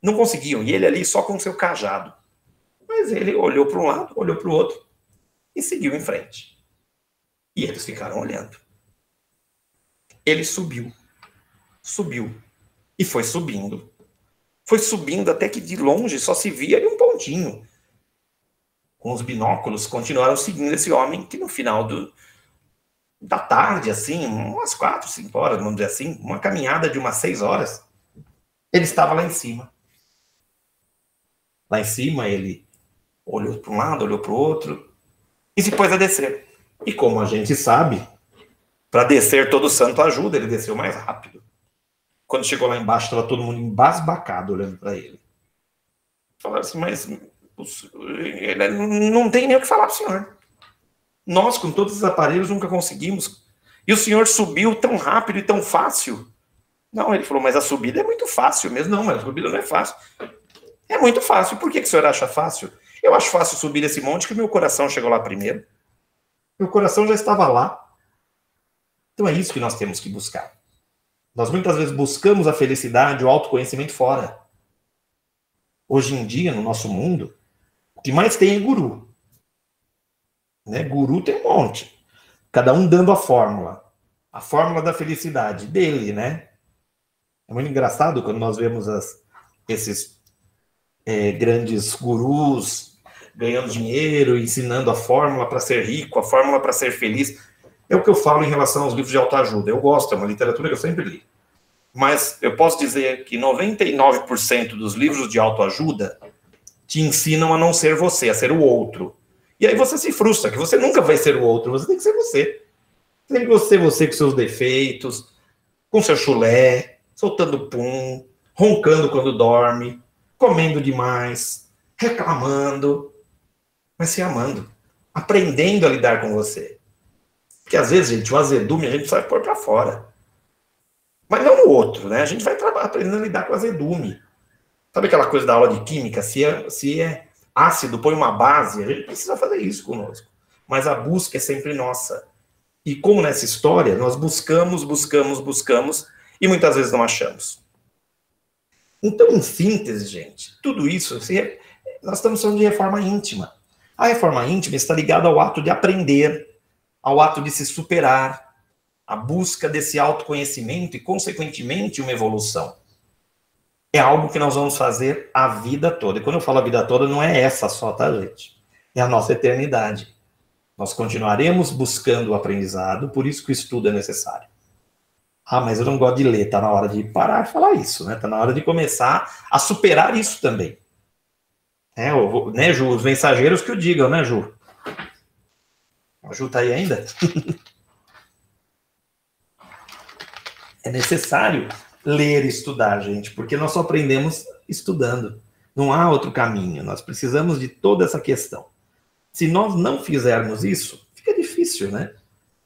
não conseguiam, e ele ali só com o seu cajado. Mas ele olhou para um lado, olhou para o outro e seguiu em frente. E eles ficaram olhando. Ele subiu e foi subindo. Foi subindo até que de longe só se via ali um pontinho. Com os binóculos continuaram seguindo esse homem que no final da tarde, assim, umas 4, 5 horas, vamos dizer assim, uma caminhada de umas 6 horas, ele estava lá em cima. Lá em cima ele olhou para um lado, olhou para o outro e se pôs a descer. E como a gente sabe, para descer todo santo ajuda, ele desceu mais rápido. Quando chegou lá embaixo, estava todo mundo embasbacado olhando para ele. Falaram assim: mas ele não tem nem o que falar para o senhor. Nós, com todos os aparelhos, nunca conseguimos. E o senhor subiu tão rápido e tão fácil. Não, ele falou: mas a subida é muito fácil mesmo. Não, mas a subida não é fácil. É muito fácil. Por que o senhor acha fácil? Eu acho fácil subir esse monte que meu coração chegou lá primeiro. Meu coração já estava lá. Então é isso que nós temos que buscar. Nós muitas vezes buscamos a felicidade, o autoconhecimento fora. Hoje em dia, no nosso mundo, o que mais tem é guru. Né? Guru tem um monte. Cada um dando a fórmula da felicidade dele, né? É muito engraçado quando nós vemos esses grandes gurus ganhando dinheiro, ensinando a fórmula para ser rico, a fórmula para ser feliz. É o que eu falo em relação aos livros de autoajuda. Eu gosto, é uma literatura que eu sempre li. Mas eu posso dizer que 99% dos livros de autoajuda te ensinam a não ser você, a ser o outro. E aí você se frustra, que você nunca vai ser o outro, você tem que ser você. Você tem que ser você com seus defeitos, com seu chulé, soltando pum, roncando quando dorme, comendo demais, reclamando, mas se amando, aprendendo a lidar com você. Porque às vezes, gente, o azedume a gente precisa pôr pra fora. Mas não o outro, né? A gente vai aprendendo a lidar com o azedume. Sabe aquela coisa da aula de química? Se é ácido, põe uma base, a gente precisa fazer isso conosco. Mas a busca é sempre nossa. E como nessa história, nós buscamos, e muitas vezes não achamos. Então, em síntese, gente, tudo isso, nós estamos falando de reforma íntima. A reforma íntima está ligada ao ato de aprender, ao ato de se superar, a busca desse autoconhecimento e, consequentemente, uma evolução. É algo que nós vamos fazer a vida toda. E quando eu falo a vida toda, não é essa só, tá, gente? É a nossa eternidade. Nós continuaremos buscando o aprendizado, por isso que o estudo é necessário. Ah, mas eu não gosto de ler, tá na hora de parar de falar isso, né? Tá na hora de começar a superar isso também. Né, Ju? Os mensageiros que o digam, né, Ju? A Ju tá aí ainda? É necessário ler e estudar, gente, porque nós só aprendemos estudando. Não há outro caminho, nós precisamos de toda essa questão. Se nós não fizermos isso, fica difícil, né?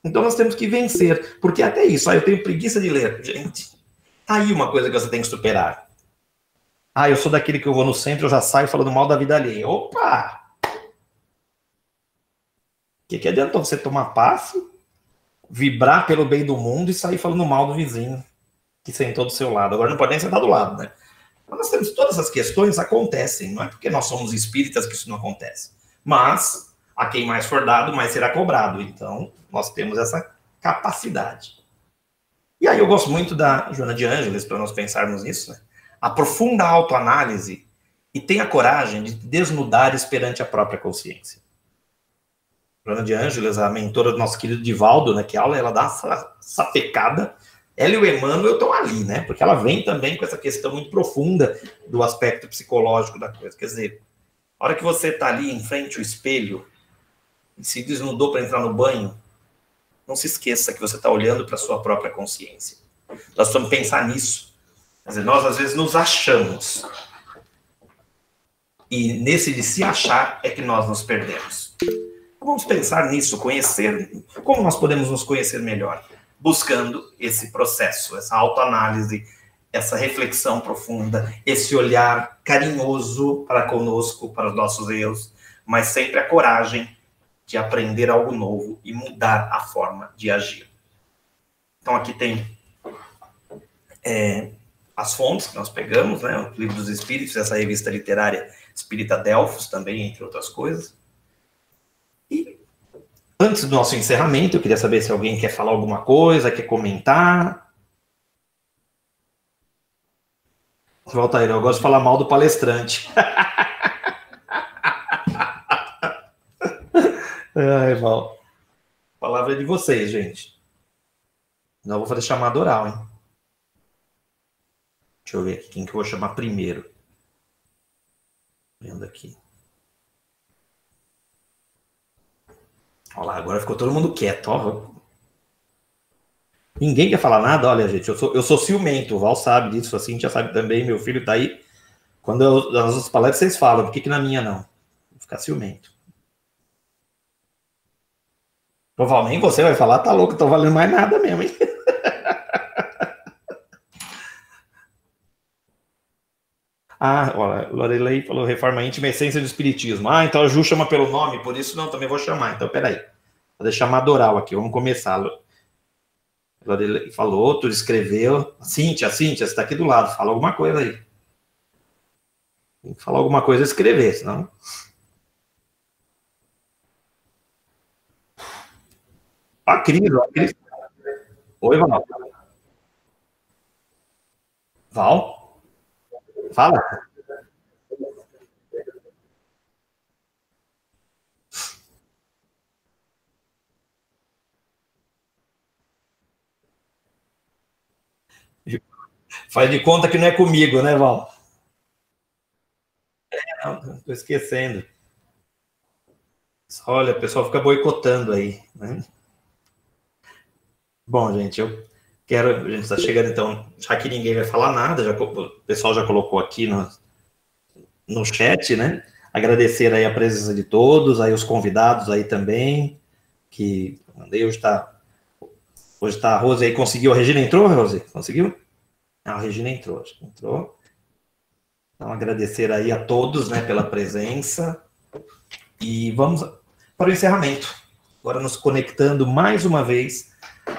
Então nós temos que vencer, porque até isso, eu tenho preguiça de ler. Gente, tá aí uma coisa que você tem que superar. Eu sou daquele que eu vou no centro, eu já saio falando mal da vida alheia. Opa! O que adianta você tomar passe, vibrar pelo bem do mundo e sair falando mal do vizinho que sentou do seu lado? Agora não pode nem sentar do lado, né? Mas nós temos todas essas questões, acontecem. Não é porque nós somos espíritas que isso não acontece. Mas a quem mais for dado, mais será cobrado. Então, nós temos essa capacidade. E aí eu gosto muito da Joana de Ângeles, para nós pensarmos nisso, né? Aprofunda a autoanálise e tenha coragem de desnudares perante a própria consciência. Joana de Ângeles, a mentora do nosso querido Divaldo, né, que aula, ela dá essa pecada. Ela e o Emmanuel estão ali, né? Porque ela vem também com essa questão muito profunda do aspecto psicológico da coisa. Quer dizer, a hora que você está ali em frente ao espelho e se desnudou para entrar no banho, não se esqueça que você está olhando para a sua própria consciência. Nós vamos pensar nisso. Quer dizer, nós às vezes nos achamos. E nesse de se achar é que nós nos perdemos. Vamos pensar nisso, conhecer. Como nós podemos nos conhecer melhor? Buscando esse processo, essa autoanálise, essa reflexão profunda, esse olhar carinhoso para conosco, para os nossos erros, mas sempre a coragem de aprender algo novo e mudar a forma de agir. Então aqui tem as fontes que nós pegamos, né? O Livro dos Espíritos, essa revista literária Espírita Delfos também, entre outras coisas. E antes do nosso encerramento, eu queria saber se alguém quer falar alguma coisa, quer comentar. Valtair, eu gosto de falar mal do palestrante. Val. A palavra é de vocês, gente. Não, eu vou fazer chamada oral, hein? Deixa eu ver aqui quem que eu vou chamar primeiro. Vendo aqui. Olha lá, agora ficou todo mundo quieto. Ó. Ninguém quer falar nada? Olha, gente, eu sou ciumento. O Val sabe disso, a Cíntia sabe também. Meu filho tá aí. Quando nas outras palestras vocês falam, por que na minha não? Vou ficar ciumento. Provavelmente você vai falar, tá louco, tô valendo mais nada mesmo, hein? Olha, Lorelei falou reforma íntima, essência do espiritismo. Então a Ju chama pelo nome, por isso não, também vou chamar. Então, peraí. Vou deixar chamada oral aqui, vamos começar. Lorelei falou, tu escreveu. Cíntia, você tá aqui do lado, fala alguma coisa aí. Tem que falar alguma coisa e escrever, senão... A Cris. Oi, Val. Val? Fala. Faz de conta que não é comigo, né, Val? Não, tô esquecendo. Olha, o pessoal fica boicotando aí, né? Bom, gente, a gente está chegando então, já que ninguém vai falar nada, o pessoal já colocou aqui no chat, né? Agradecer aí a presença de todos, aí os convidados aí também, que mandei hoje tá a Rose aí, conseguiu, a Regina entrou, Rose? Conseguiu? A Regina entrou, acho que entrou. Então, agradecer aí a todos, né, pela presença, e vamos para o encerramento, agora nos conectando mais uma vez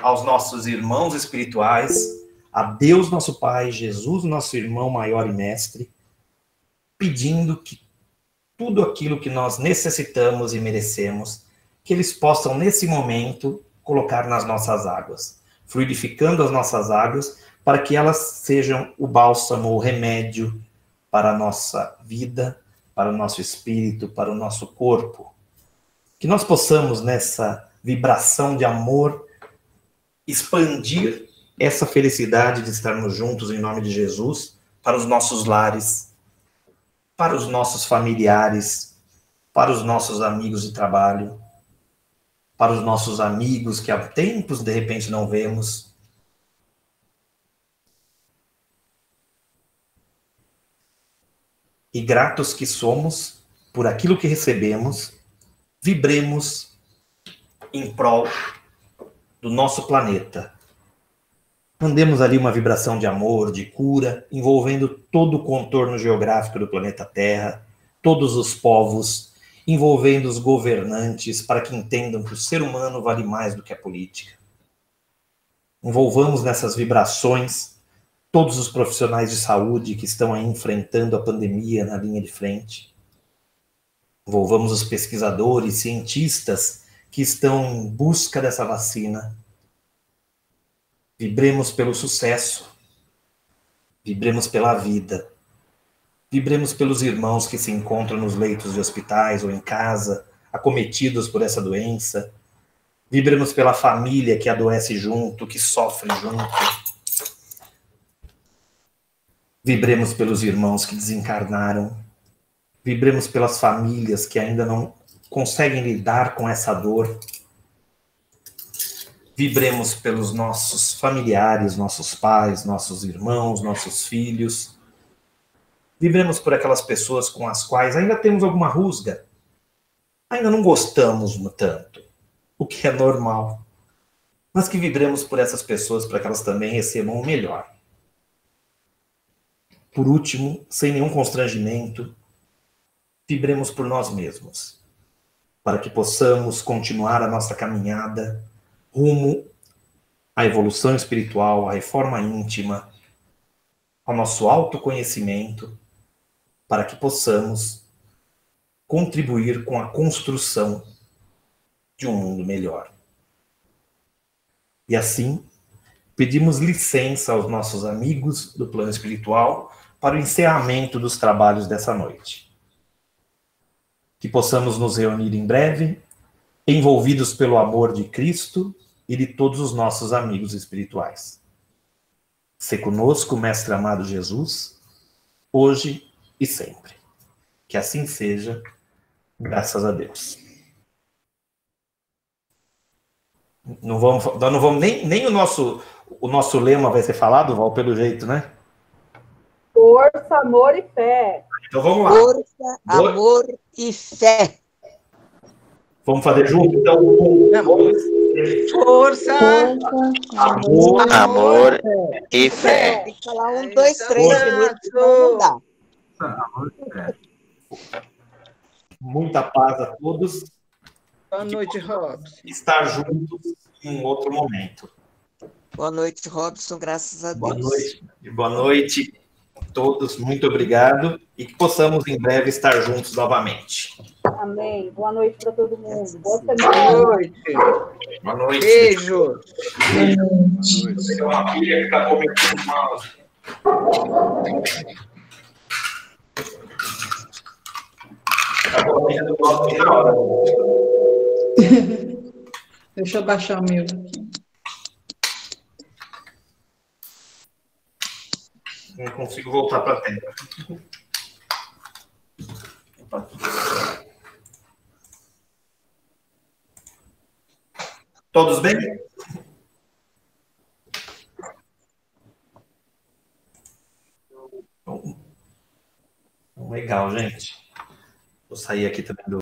aos nossos irmãos espirituais, a Deus nosso Pai, Jesus nosso irmão maior e mestre, pedindo que tudo aquilo que nós necessitamos e merecemos, que eles possam nesse momento colocar nas nossas águas, fluidificando as nossas águas, para que elas sejam o bálsamo, o remédio para a nossa vida, para o nosso espírito, para o nosso corpo. Que nós possamos nessa vibração de amor expandir essa felicidade de estarmos juntos em nome de Jesus para os nossos lares, para os nossos familiares, para os nossos amigos de trabalho, para os nossos amigos que há tempos de repente não vemos. E gratos que somos por aquilo que recebemos, vibremos em prol do nosso planeta. Mandemos ali uma vibração de amor, de cura, envolvendo todo o contorno geográfico do planeta Terra, todos os povos, envolvendo os governantes, para que entendam que o ser humano vale mais do que a política. Envolvamos nessas vibrações todos os profissionais de saúde que estão aí enfrentando a pandemia na linha de frente. Envolvamos os pesquisadores, cientistas que estão em busca dessa vacina. Vibremos pelo sucesso, vibremos pela vida, vibremos pelos irmãos que se encontram nos leitos de hospitais ou em casa, acometidos por essa doença, vibremos pela família que adoece junto, que sofre junto, vibremos pelos irmãos que desencarnaram, vibremos pelas famílias que ainda não conseguem lidar com essa dor, vibremos pelos nossos familiares, nossos pais, nossos irmãos, nossos filhos. Vibremos por aquelas pessoas com as quais ainda temos alguma rusga. Ainda não gostamos tanto, o que é normal. Mas que vibremos por essas pessoas para que elas também recebam o melhor. Por último, sem nenhum constrangimento, vibremos por nós mesmos, para que possamos continuar a nossa caminhada rumo à evolução espiritual, à reforma íntima, ao nosso autoconhecimento, para que possamos contribuir com a construção de um mundo melhor. E assim, pedimos licença aos nossos amigos do plano espiritual para o encerramento dos trabalhos dessa noite. Que possamos nos reunir em breve, envolvidos pelo amor de Cristo e de todos os nossos amigos espirituais. Se conosco, Mestre amado Jesus, hoje e sempre. Que assim seja, graças a Deus. Nós não vamos nem o nosso lema vai ser falado, Val, pelo jeito, né?
Força, amor e fé.
Então vamos lá.
Força, amor e fé.
Vamos fazer junto? Então,
Força,
amor
e fé.
Tem que falar 1, 2, 3 primeiro, senão não dá.
Muita paz a todos.
boa noite, Robson.
Estar juntos em um outro momento.
Boa noite, Robson, graças a Deus.
Boa noite. Boa noite a todos, muito obrigado. E que possamos em breve estar juntos novamente.
Amém. Boa noite para todo mundo. Boa
Boa
semana.
noite.
Boa noite.
Beijo.
Você tem uma filha que acabou me mouse. Acabou me mouse na hora.
Deixa eu baixar o meu aqui.
Não consigo voltar para a tela. Todos bem? Legal, gente. Vou sair aqui também do